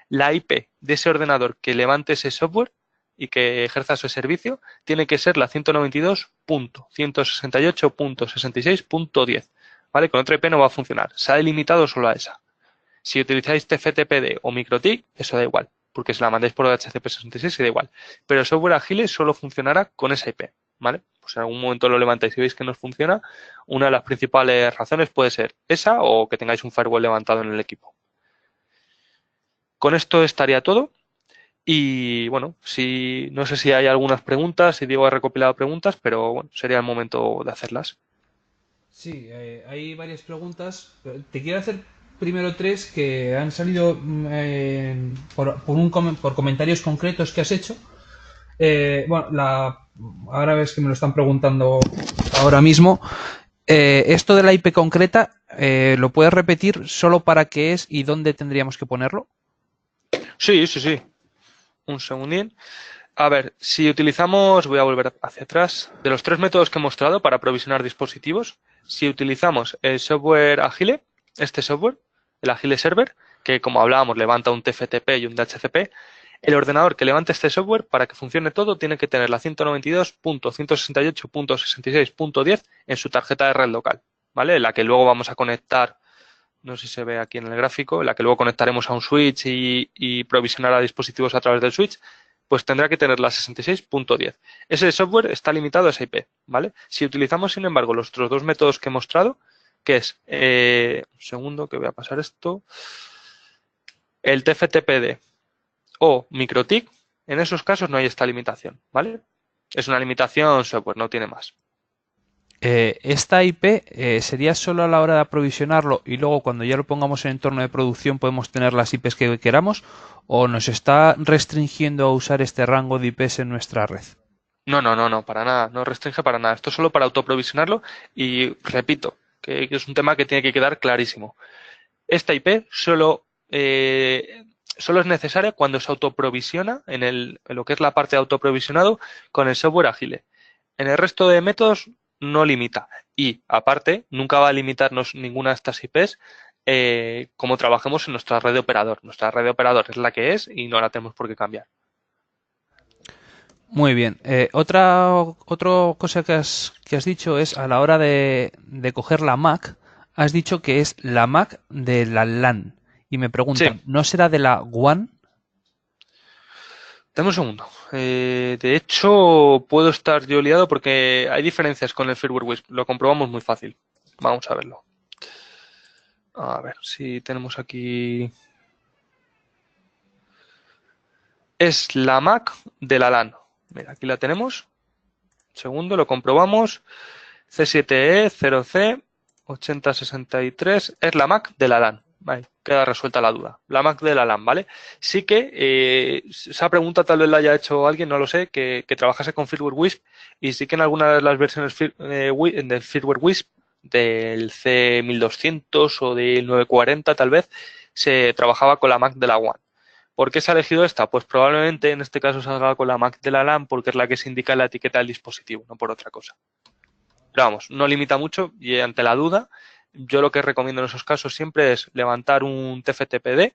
la IP de ese ordenador que levante ese software y que ejerza su servicio tiene que ser la 192.168.66.10. ¿Vale? Con otra IP no va a funcionar. Se ha delimitado solo a esa. Si utilizáis TFTPD o MikroTik, eso da igual, porque si la mandáis por DHCP 66 da igual. Pero el software Agile solo funcionará con esa IP. ¿Vale? Pues en algún momento lo levantáis y veis que no funciona, una de las principales razones puede ser esa o que tengáis un firewall levantado en el equipo. Con esto estaría todo. Y bueno, no sé si hay algunas preguntas, si Diego ha recopilado preguntas, pero bueno, sería el momento de hacerlas. Sí, hay varias preguntas. Te quiero hacer primero 3 que han salido por comentarios concretos que has hecho. Ahora ves que me lo están preguntando ahora mismo. Esto de la IP concreta, ¿lo puedes repetir solo para qué es y dónde tendríamos que ponerlo? Sí. Un segundín. A ver, si utilizamos, voy a volver hacia atrás, de los 3 métodos que he mostrado para provisionar dispositivos, si utilizamos el software Agile, este software, el Agile Server, que como hablábamos levanta un TFTP y un DHCP, el ordenador que levante este software para que funcione todo tiene que tener la 192.168.66.10 en su tarjeta de red local, ¿vale? La que luego vamos a conectar no sé si se ve aquí en el gráfico, la que luego conectaremos a un switch y provisionará dispositivos a través del switch, pues tendrá que tener la 66.10. Ese software está limitado a esa IP, ¿vale? Si utilizamos, sin embargo, los otros dos métodos que he mostrado, que es, un segundo que voy a pasar esto, el TFTPD o MikroTik, en esos casos no hay esta limitación, ¿vale? Es una limitación software, no tiene más. Esta IP sería solo a la hora de aprovisionarlo y luego cuando ya lo pongamos en entorno de producción podemos tener las IPs que queramos, o nos está restringiendo a usar este rango de IPs en nuestra red. No, para nada, no restringe para nada. Esto es solo para autoprovisionarlo y repito, que es un tema que tiene que quedar clarísimo. Esta IP solo es necesaria cuando se autoprovisiona en lo que es la parte de autoprovisionado con el software Agile. En el resto de métodos no limita y, aparte, nunca va a limitarnos ninguna de estas IPs como trabajemos en nuestra red de operador. Nuestra red de operador es la que es y no la tenemos por qué cambiar. Muy bien. Otra cosa que has dicho es a la hora de coger la MAC, has dicho que es la MAC de la LAN. Y me preguntan, Sí. ¿no será de la WAN? Dame un segundo. De hecho, puedo estar yo liado porque hay diferencias con el firmware WISP. Lo comprobamos muy fácil. Vamos a verlo. A ver si tenemos aquí. Es la MAC de la LAN. Mira, aquí la tenemos. Segundo, lo comprobamos. C7E0C 8063 es la MAC de la LAN. Vale, queda resuelta la duda. La MAC de la LAN, ¿vale? Sí que esa pregunta tal vez la haya hecho alguien, no lo sé, que trabajase con firmware WISP y sí que en alguna de las versiones del firmware WISP, del C1200 o del 940 tal vez, se trabajaba con la MAC de la WAN. ¿Por qué se ha elegido esta? Pues probablemente en este caso salga con la MAC de la LAN porque es la que se indica en la etiqueta del dispositivo, no por otra cosa. Pero vamos, no limita mucho y ante la duda, yo lo que recomiendo en esos casos siempre es levantar un TFTPD,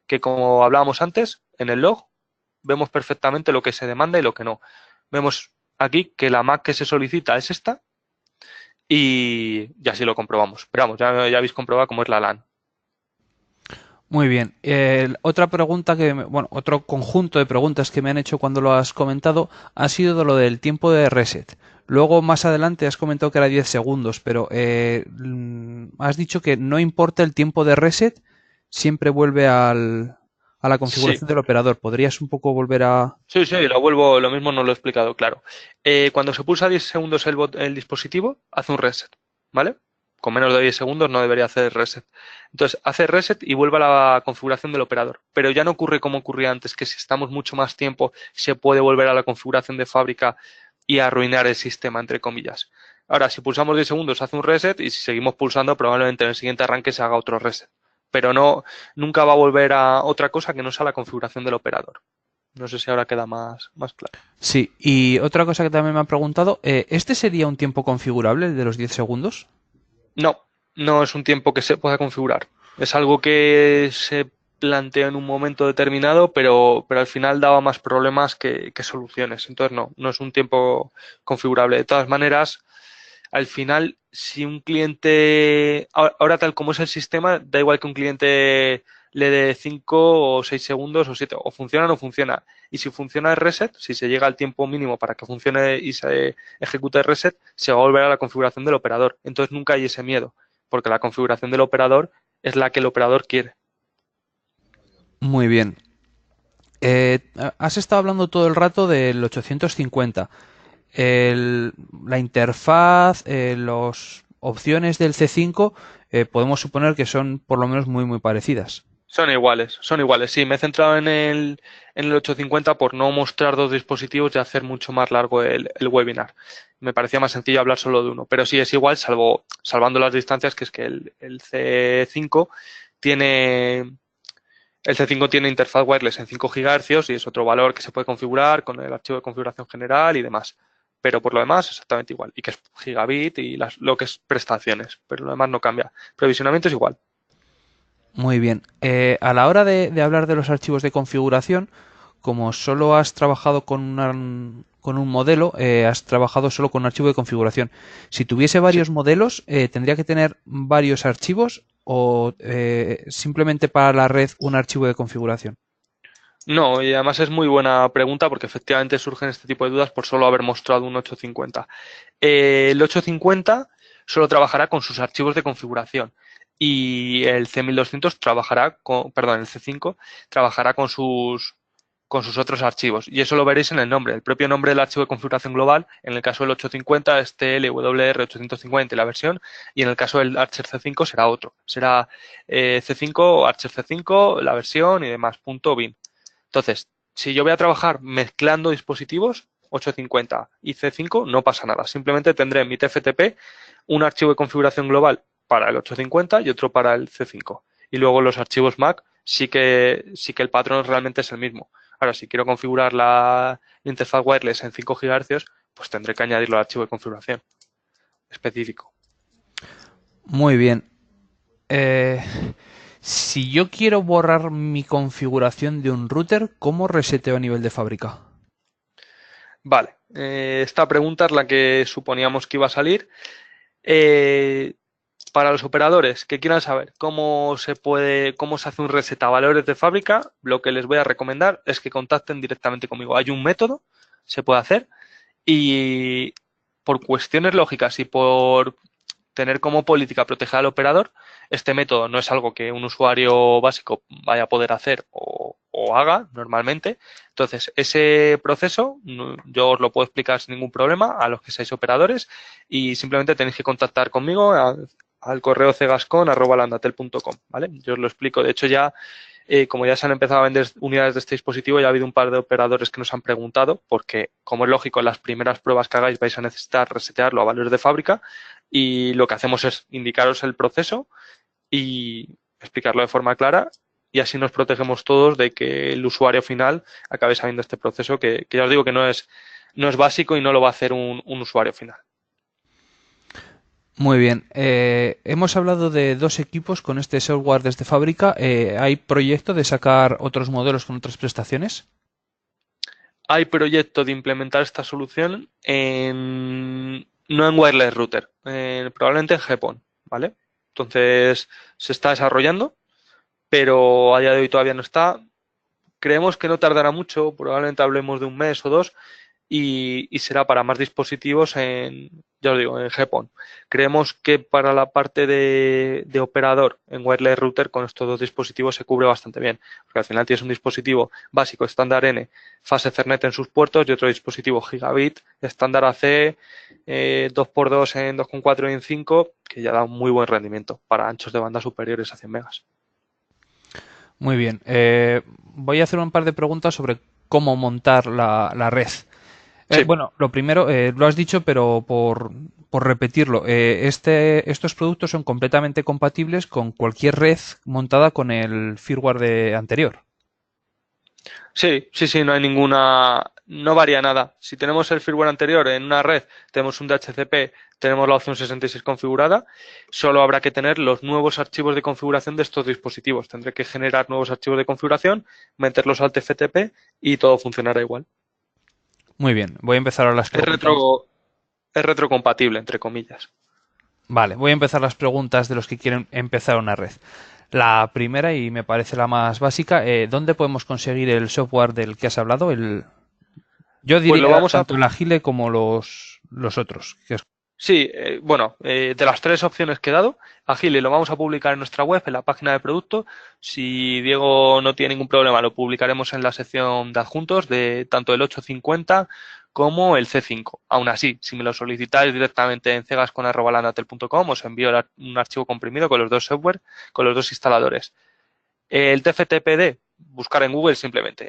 que como hablábamos antes, en el log vemos perfectamente lo que se demanda y lo que no. Vemos aquí que la MAC que se solicita es esta y así lo comprobamos. Pero vamos, ya habéis comprobado cómo es la LAN. Muy bien. Otra pregunta otro conjunto de preguntas que me han hecho cuando lo has comentado ha sido de lo del tiempo de reset. Luego, más adelante, has comentado que era 10 segundos, pero has dicho que no importa el tiempo de reset, siempre vuelve a la configuración Sí. del operador. ¿Podrías un poco volver a...? Sí, lo mismo no lo he explicado, claro. Cuando se pulsa 10 segundos el dispositivo, hace un reset, ¿vale? Con menos de 10 segundos no debería hacer reset. Entonces, hace reset y vuelve a la configuración del operador. Pero ya no ocurre como ocurría antes, que si estamos mucho más tiempo, se puede volver a la configuración de fábrica y arruinar el sistema, entre comillas. Ahora, si pulsamos 10 segundos, hace un reset y si seguimos pulsando, probablemente en el siguiente arranque se haga otro reset. Pero nunca va a volver a otra cosa que no sea la configuración del operador. No sé si ahora queda más claro. Sí, y otra cosa que también me han preguntado, ¿este sería un tiempo configurable, el de los 10 segundos? No es un tiempo que se pueda configurar. Es algo que se planteó en un momento determinado, pero al final daba más problemas que soluciones. Entonces no es un tiempo configurable. De todas maneras, al final, si un cliente, ahora tal como es el sistema, da igual que un cliente le dé 5 o 6 segundos o 7, o funciona o no funciona. Y si funciona el reset, si se llega al tiempo mínimo para que funcione y se ejecute el reset, se va a volver a la configuración del operador. Entonces nunca hay ese miedo, porque la configuración del operador es la que el operador quiere. Muy bien. Has estado hablando todo el rato del 850. La interfaz, las opciones del C5, podemos suponer que son por lo menos muy, muy parecidas. Son iguales. Sí, me he centrado en el 850 por no mostrar dos dispositivos y hacer mucho más largo el webinar. Me parecía más sencillo hablar solo de uno, pero sí es igual, salvando las distancias, que es que el C5 tiene interfaz wireless en 5 GHz y es otro valor que se puede configurar con el archivo de configuración general y demás. Pero por lo demás exactamente igual, y que es gigabit y lo que es prestaciones, pero lo demás no cambia. Provisionamiento es igual. Muy bien. A la hora de hablar de los archivos de configuración, como solo has trabajado con un modelo, has trabajado solo con un archivo de configuración. Si tuviese varios Sí. modelos, ¿tendría que tener varios archivos o simplemente para la red un archivo de configuración? No, y además es muy buena pregunta porque efectivamente surgen este tipo de dudas por solo haber mostrado un 850. El 850 solo trabajará con sus archivos de configuración y el C1200 trabajará con, perdón, el C5 trabajará con sus otros archivos. Y eso lo veréis en el nombre. El propio nombre del archivo de configuración global, en el caso del 850 es TLWR850 la versión, y en el caso del Archer C5 será otro. Será C5, Archer C5, la versión y demás, .bin. Entonces, si yo voy a trabajar mezclando dispositivos, 850 y C5, no pasa nada. Simplemente tendré en mi TFTP un archivo de configuración global para el 850 y otro para el C5. Y luego los archivos Mac sí que el patrón realmente es el mismo. Ahora, si quiero configurar la interfaz wireless en 5 GHz, pues tendré que añadirlo al archivo de configuración específico. Muy bien. Si yo quiero borrar mi configuración de un router, ¿cómo reseteo a nivel de fábrica? Vale, esta pregunta es la que suponíamos que iba a salir. Para los operadores que quieran saber cómo se hace un reset a valores de fábrica, lo que les voy a recomendar es que contacten directamente conmigo. Hay un método, se puede hacer, y por cuestiones lógicas y por tener como política proteger al operador, este método no es algo que un usuario básico vaya a poder hacer o haga normalmente. Entonces, ese proceso yo os lo puedo explicar sin ningún problema a los que seáis operadores y simplemente tenéis que contactar conmigo al correo cegascon@landatel.com, ¿vale? Yo os lo explico. De hecho, ya como ya se han empezado a vender unidades de este dispositivo, ya ha habido un par de operadores que nos han preguntado, porque como es lógico, en las primeras pruebas que hagáis vais a necesitar resetearlo a valores de fábrica y lo que hacemos es indicaros el proceso y explicarlo de forma clara y así nos protegemos todos de que el usuario final acabe sabiendo este proceso que ya os digo que no es básico y no lo va a hacer un usuario final. Muy bien. Hemos hablado de dos equipos con este software desde fábrica. ¿Hay proyecto de sacar otros modelos con otras prestaciones? Hay proyecto de implementar esta solución no en wireless router, probablemente en GPON, ¿vale? Entonces se está desarrollando, pero a día de hoy todavía no está. Creemos que no tardará mucho, probablemente hablemos de un mes o dos, y será para más dispositivos ya os digo, en GPON. Creemos que para la parte de operador en wireless router con estos dos dispositivos se cubre bastante bien, porque al final tienes un dispositivo básico estándar N, fase Ethernet en sus puertos y otro dispositivo gigabit estándar AC, 2x2 en 2.4 y en 5, que ya da un muy buen rendimiento para anchos de banda superiores a 100 megas. Muy bien. Voy a hacer un par de preguntas sobre cómo montar la red. Sí. Bueno, lo primero, lo has dicho, pero por repetirlo, estos productos son completamente compatibles con cualquier red montada con el firmware anterior. Sí, no hay no varía nada. Si tenemos el firmware anterior en una red, tenemos un DHCP, tenemos la opción 66 configurada, solo habrá que tener los nuevos archivos de configuración de estos dispositivos. Tendré que generar nuevos archivos de configuración, meterlos al TFTP y todo funcionará igual. Muy bien, voy a empezar a las preguntas. Es retrocompatible, entre comillas. Vale, voy a empezar las preguntas de los que quieren empezar una red. La primera, y me parece la más básica, ¿dónde podemos conseguir el software del que has hablado? Yo diría Pues lo vamos tanto el Agile como los otros. Sí, de las tres opciones que he dado, Agile lo vamos a publicar en nuestra web, en la página de producto. Si Diego no tiene ningún problema, lo publicaremos en la sección de adjuntos de tanto el 850 como el C5. Aún así, si me lo solicitáis directamente en cegascon@landatel.com, os envío un archivo comprimido con los dos software, con los dos instaladores. El TFTPD, buscar en Google simplemente.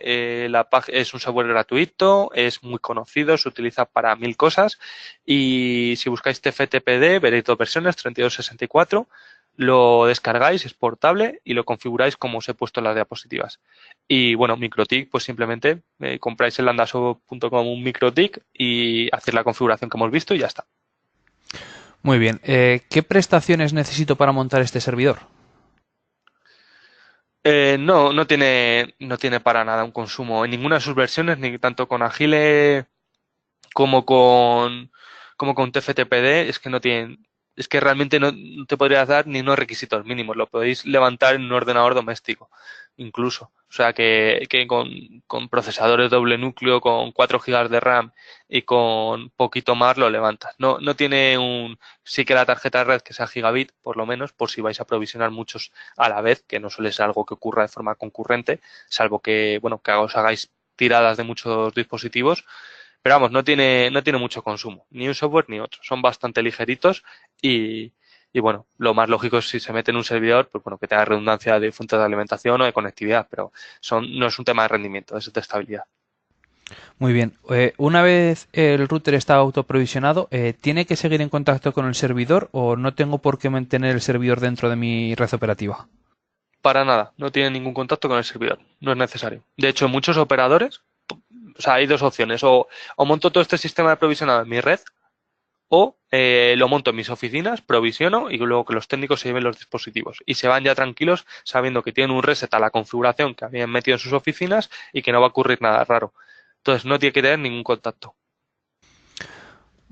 Es un software gratuito, es muy conocido, se utiliza para 1000 cosas y si buscáis TFTPD veréis dos versiones, 3264, lo descargáis, es portable y lo configuráis como os he puesto en las diapositivas. Y bueno, MikroTik, pues simplemente compráis en landaso.com un MikroTik y hacéis la configuración que hemos visto y ya está. Muy bien. ¿Qué prestaciones necesito para montar este servidor? No tiene para nada un consumo en ninguna de sus versiones, ni tanto con Agile como con TFTPD, es que no tienen es que realmente no te podría dar ni unos requisitos mínimos, lo podéis levantar en un ordenador doméstico, incluso. O sea que con procesadores doble núcleo, con 4 GB de RAM y con poquito más lo levantas. No tiene sí que la tarjeta de red que sea gigabit, por lo menos, por si vais a provisionar muchos a la vez, que no suele ser algo que ocurra de forma concurrente, salvo que, bueno, que os hagáis tiradas de muchos dispositivos. Pero vamos, no tiene mucho consumo, ni un software ni otro. Son bastante ligeritos y bueno, lo más lógico es si se mete en un servidor, pues bueno, que tenga redundancia de fuentes de alimentación o de conectividad, pero no es un tema de rendimiento, es de estabilidad. Muy bien. Una vez el router está autoprovisionado, ¿tiene que seguir en contacto con el servidor o no tengo por qué mantener el servidor dentro de mi red operativa? Para nada, no tiene ningún contacto con el servidor, no es necesario. De hecho, muchos operadores, o sea, hay dos opciones, o monto todo este sistema de provisionado en mi red, o lo monto en mis oficinas, provisiono y luego que los técnicos se lleven los dispositivos y se van ya tranquilos sabiendo que tienen un reset a la configuración que habían metido en sus oficinas y que no va a ocurrir nada raro. Entonces no tiene que tener ningún contacto.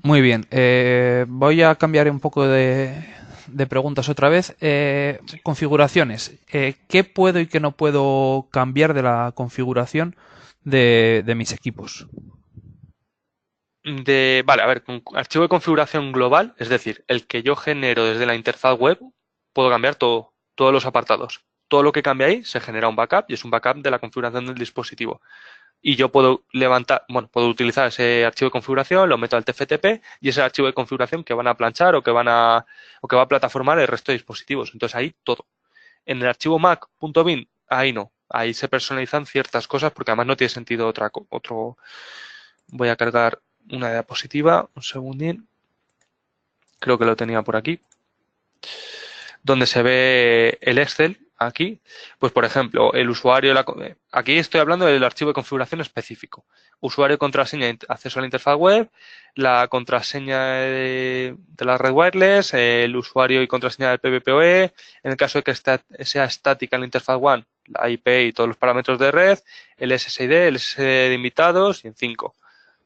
Muy bien. Voy a cambiar un poco de preguntas otra vez. Sí. Configuraciones. ¿Qué puedo y qué no puedo cambiar de la configuración de mis equipos? Vale, a ver, con archivo de configuración global, es decir, el que yo genero desde la interfaz web, puedo cambiar todo, todos los apartados. Todo lo que cambie ahí se genera un backup y es un backup de la configuración del dispositivo. Y yo puedo puedo utilizar ese archivo de configuración, lo meto al TFTP y ese archivo de configuración que van a planchar o que va a plataformar el resto de dispositivos. Entonces ahí todo. En el archivo mac.bin, ahí no. Ahí se personalizan ciertas cosas porque además no tiene sentido otro. Voy a cargar una diapositiva, un segundín. Creo que lo tenía por aquí. Donde se ve el Excel, aquí, pues por ejemplo, el usuario, aquí estoy hablando del archivo de configuración específico. Usuario y contraseña, acceso a la interfaz web, la contraseña de la red wireless, el usuario y contraseña del PVPoE, en el caso de que sea estática la interfaz WAN, la IP y todos los parámetros de red, el SSID, el SSD de invitados y en 5.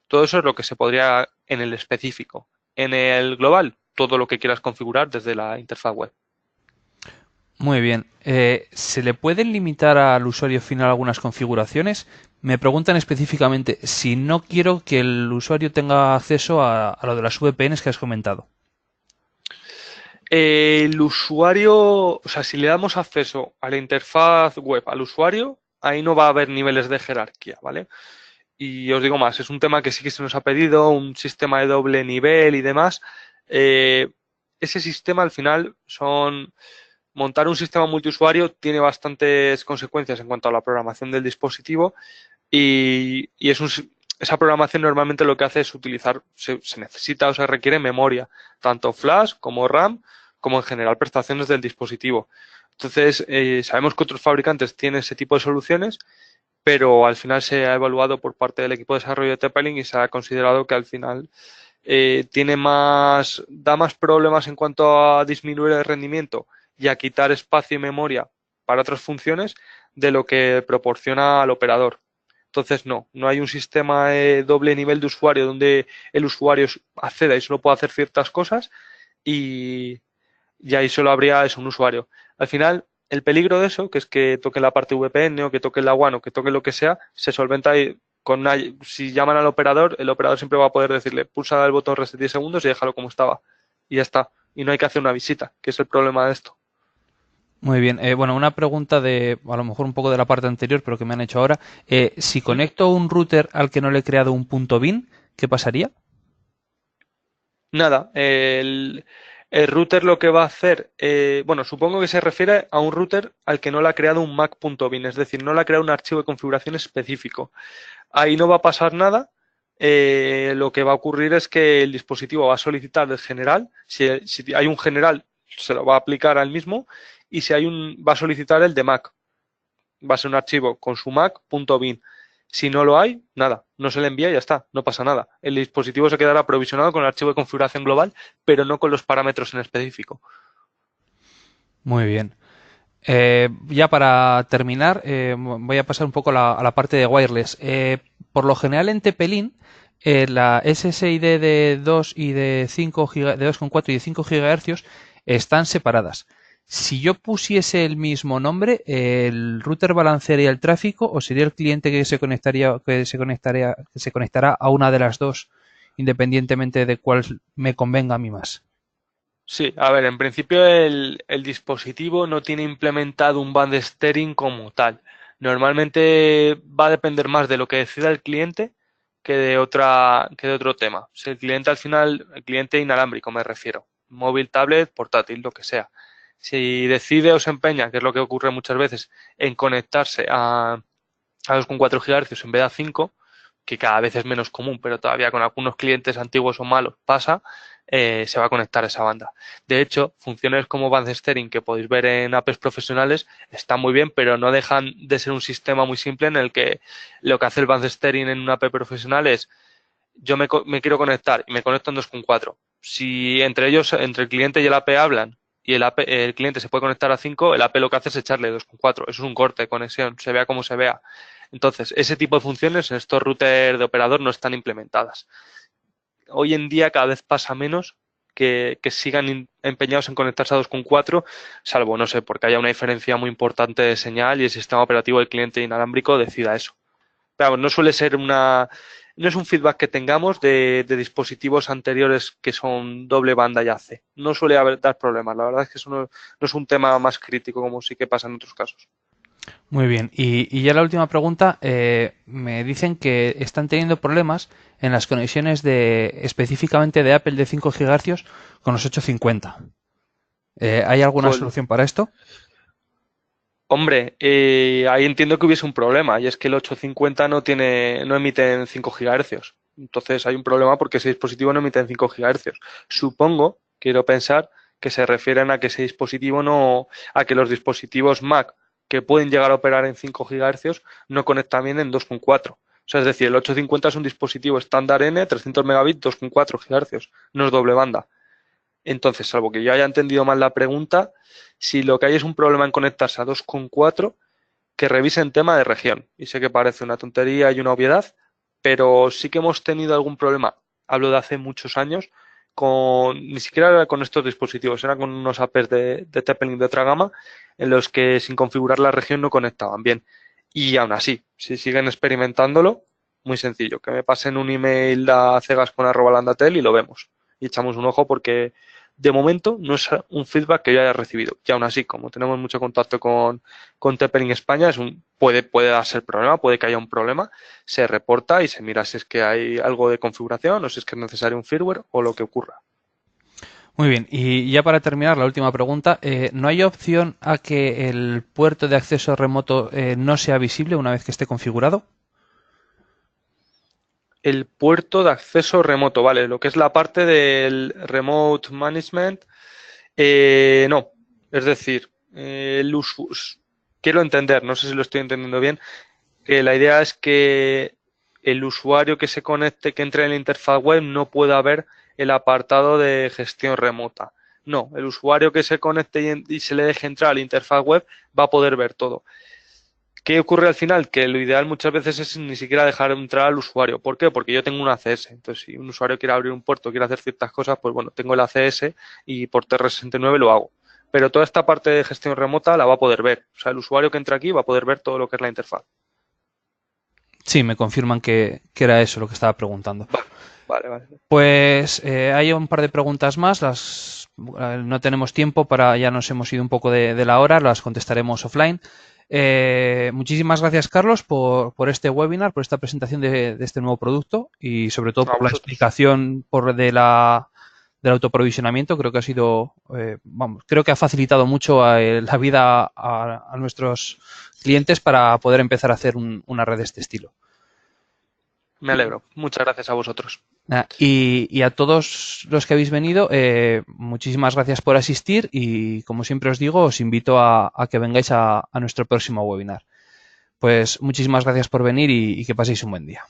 Todo eso es lo que se podría en el específico. En el global, todo lo que quieras configurar desde la interfaz web. Muy bien. ¿Se le pueden limitar al usuario final algunas configuraciones? Me preguntan específicamente si no quiero que el usuario tenga acceso a lo de las VPNs que has comentado. El usuario, o sea, si le damos acceso a la interfaz web al usuario, ahí no va a haber niveles de jerarquía, ¿vale? Y os digo más, es un tema que sí que se nos ha pedido, un sistema de doble nivel y demás. Ese sistema al final montar un sistema multiusuario tiene bastantes consecuencias en cuanto a la programación del dispositivo y esa programación normalmente lo que hace es utilizar, se necesita o se requiere memoria, tanto flash como RAM, como en general prestaciones del dispositivo. Entonces, sabemos que otros fabricantes tienen ese tipo de soluciones, pero al final se ha evaluado por parte del equipo de desarrollo de TP-Link y se ha considerado que al final da más problemas en cuanto a disminuir el rendimiento y a quitar espacio y memoria para otras funciones de lo que proporciona al operador. Entonces, no hay un sistema de doble nivel de usuario donde el usuario acceda y solo pueda hacer ciertas cosas y ahí solo habría un usuario. Al final, el peligro de eso, que es que toque la parte VPN o que toque la WAN o que toque lo que sea, se solventa si llaman al operador, el operador siempre va a poder decirle pulsa el botón reset 10 segundos y déjalo como estaba. Y ya está. Y no hay que hacer una visita, que es el problema de esto. Muy bien. Bueno, una pregunta a lo mejor un poco de la parte anterior, pero que me han hecho ahora. Si conecto un router al que no le he creado un punto bin, ¿qué pasaría? Nada, el router lo que va a hacer, supongo que se refiere a un router al que no le ha creado un mac.bin, es decir, no le ha creado un archivo de configuración específico. Ahí no va a pasar nada. Lo que va a ocurrir es que el dispositivo va a solicitar el general. Si hay un general, se lo va a aplicar al mismo. Y si va a solicitar el de Mac. Va a ser un archivo con su mac.bin. Si no lo hay, nada, no se le envía y ya está, no pasa nada. El dispositivo se quedará provisionado con el archivo de configuración global, pero no con los parámetros en específico. Muy bien. Ya para terminar, voy a pasar un poco a la parte de wireless. Por lo general en TP-Link La SSID de 2 y de 5 de 2,4 y de 5 GHz están separadas. Si yo pusiese el mismo nombre, ¿el router balancearía el tráfico o sería el cliente que se conectará a una de las dos, independientemente de cuál me convenga a mí más? Sí, a ver, en principio el dispositivo no tiene implementado un band steering como tal. Normalmente va a depender más de lo que decida el cliente que de otro tema. Si el cliente al final, el cliente inalámbrico me refiero, móvil, tablet, portátil, lo que sea. Si decide o se empeña, que es lo que ocurre muchas veces, en conectarse a 2,4 GHz en vez de a 5, que cada vez es menos común, pero todavía con algunos clientes antiguos o malos pasa, se va a conectar a esa banda. De hecho, funciones como band steering que podéis ver en apps profesionales están muy bien, pero no dejan de ser un sistema muy simple en el que lo que hace el band steering en una app profesional es yo me quiero conectar y me conecto en 2,4. Si entre ellos, entre el cliente y el AP hablan y el cliente se puede conectar a 5, el AP lo que hace es echarle 2,4. Eso es un corte de conexión, se vea como se vea. Entonces, ese tipo de funciones en estos routers de operador no están implementadas. Hoy en día cada vez pasa menos que sigan empeñados en conectarse a 2,4, salvo, no sé, porque haya una diferencia muy importante de señal y el sistema operativo del cliente inalámbrico decida eso. Pero no suele ser no es un feedback que tengamos de dispositivos anteriores que son doble banda y AC. No suele dar problemas. La verdad es que eso no es un tema más crítico como sí que pasa en otros casos. Muy bien. Y ya la última pregunta. Me dicen que están teniendo problemas en las conexiones específicamente de Apple de 5 GHz con los 850. ¿Hay alguna solución para esto? Hombre, ahí entiendo que hubiese un problema, y es que el 850 no emite en 5 GHz. Entonces hay un problema porque ese dispositivo no emite en 5 GHz. Supongo, quiero pensar, que se refieren a que ese dispositivo a que los dispositivos Mac que pueden llegar a operar en 5 GHz no conectan bien en 2,4. O sea, es decir, el 850 es un dispositivo estándar N, 300 megabits, 2,4 GHz, no es doble banda. Entonces, salvo que yo haya entendido mal la pregunta, si lo que hay es un problema en conectarse a 2,4, que revisen tema de región. Y sé que parece una tontería y una obviedad, pero sí que hemos tenido algún problema, hablo de hace muchos años, ni siquiera era con estos dispositivos, eran con unos APs de TP-Link de otra gama, en los que sin configurar la región no conectaban bien. Y aún así, si siguen experimentándolo, muy sencillo, que me pasen un email a cegascon@landatel y lo vemos. Y echamos un ojo porque de momento no es un feedback que yo haya recibido. Y aún así, como tenemos mucho contacto con TP-Link España, puede ser problema, puede que haya un problema, se reporta y se mira si es que hay algo de configuración o si es que es necesario un firmware o lo que ocurra. Muy bien, y ya para terminar, la última pregunta. ¿No hay opción a que el puerto de acceso remoto no sea visible una vez que esté configurado? El puerto de acceso remoto, vale, lo que es la parte del remote management, no. Es decir, quiero entender, no sé si lo estoy entendiendo bien, que la idea es que el usuario que se conecte, que entre en la interfaz web, no pueda ver el apartado de gestión remota. No, el usuario que se conecte y se le deje entrar a la interfaz web va a poder ver todo. ¿Qué ocurre al final? Que lo ideal muchas veces es ni siquiera dejar entrar al usuario. ¿Por qué? Porque yo tengo un ACS. Entonces, si un usuario quiere abrir un puerto, quiere hacer ciertas cosas, pues bueno, tengo el ACS y por TR69 lo hago. Pero toda esta parte de gestión remota la va a poder ver. O sea, el usuario que entra aquí va a poder ver todo lo que es la interfaz. Sí, me confirman que era eso lo que estaba preguntando. Vale. Pues hay un par de preguntas más. No tenemos tiempo ya nos hemos ido un poco de la hora, las contestaremos offline. Muchísimas gracias, Carlos, por este webinar, por esta presentación de este nuevo producto y sobre todo por la explicación del autoprovisionamiento. Creo que ha sido, creo que ha facilitado mucho la vida a nuestros clientes para poder empezar a hacer una red de este estilo. Me alegro. Muchas gracias a vosotros. Y a todos los que habéis venido, muchísimas gracias por asistir y, como siempre os digo, os invito a que vengáis a nuestro próximo webinar. Pues muchísimas gracias por venir y que paséis un buen día.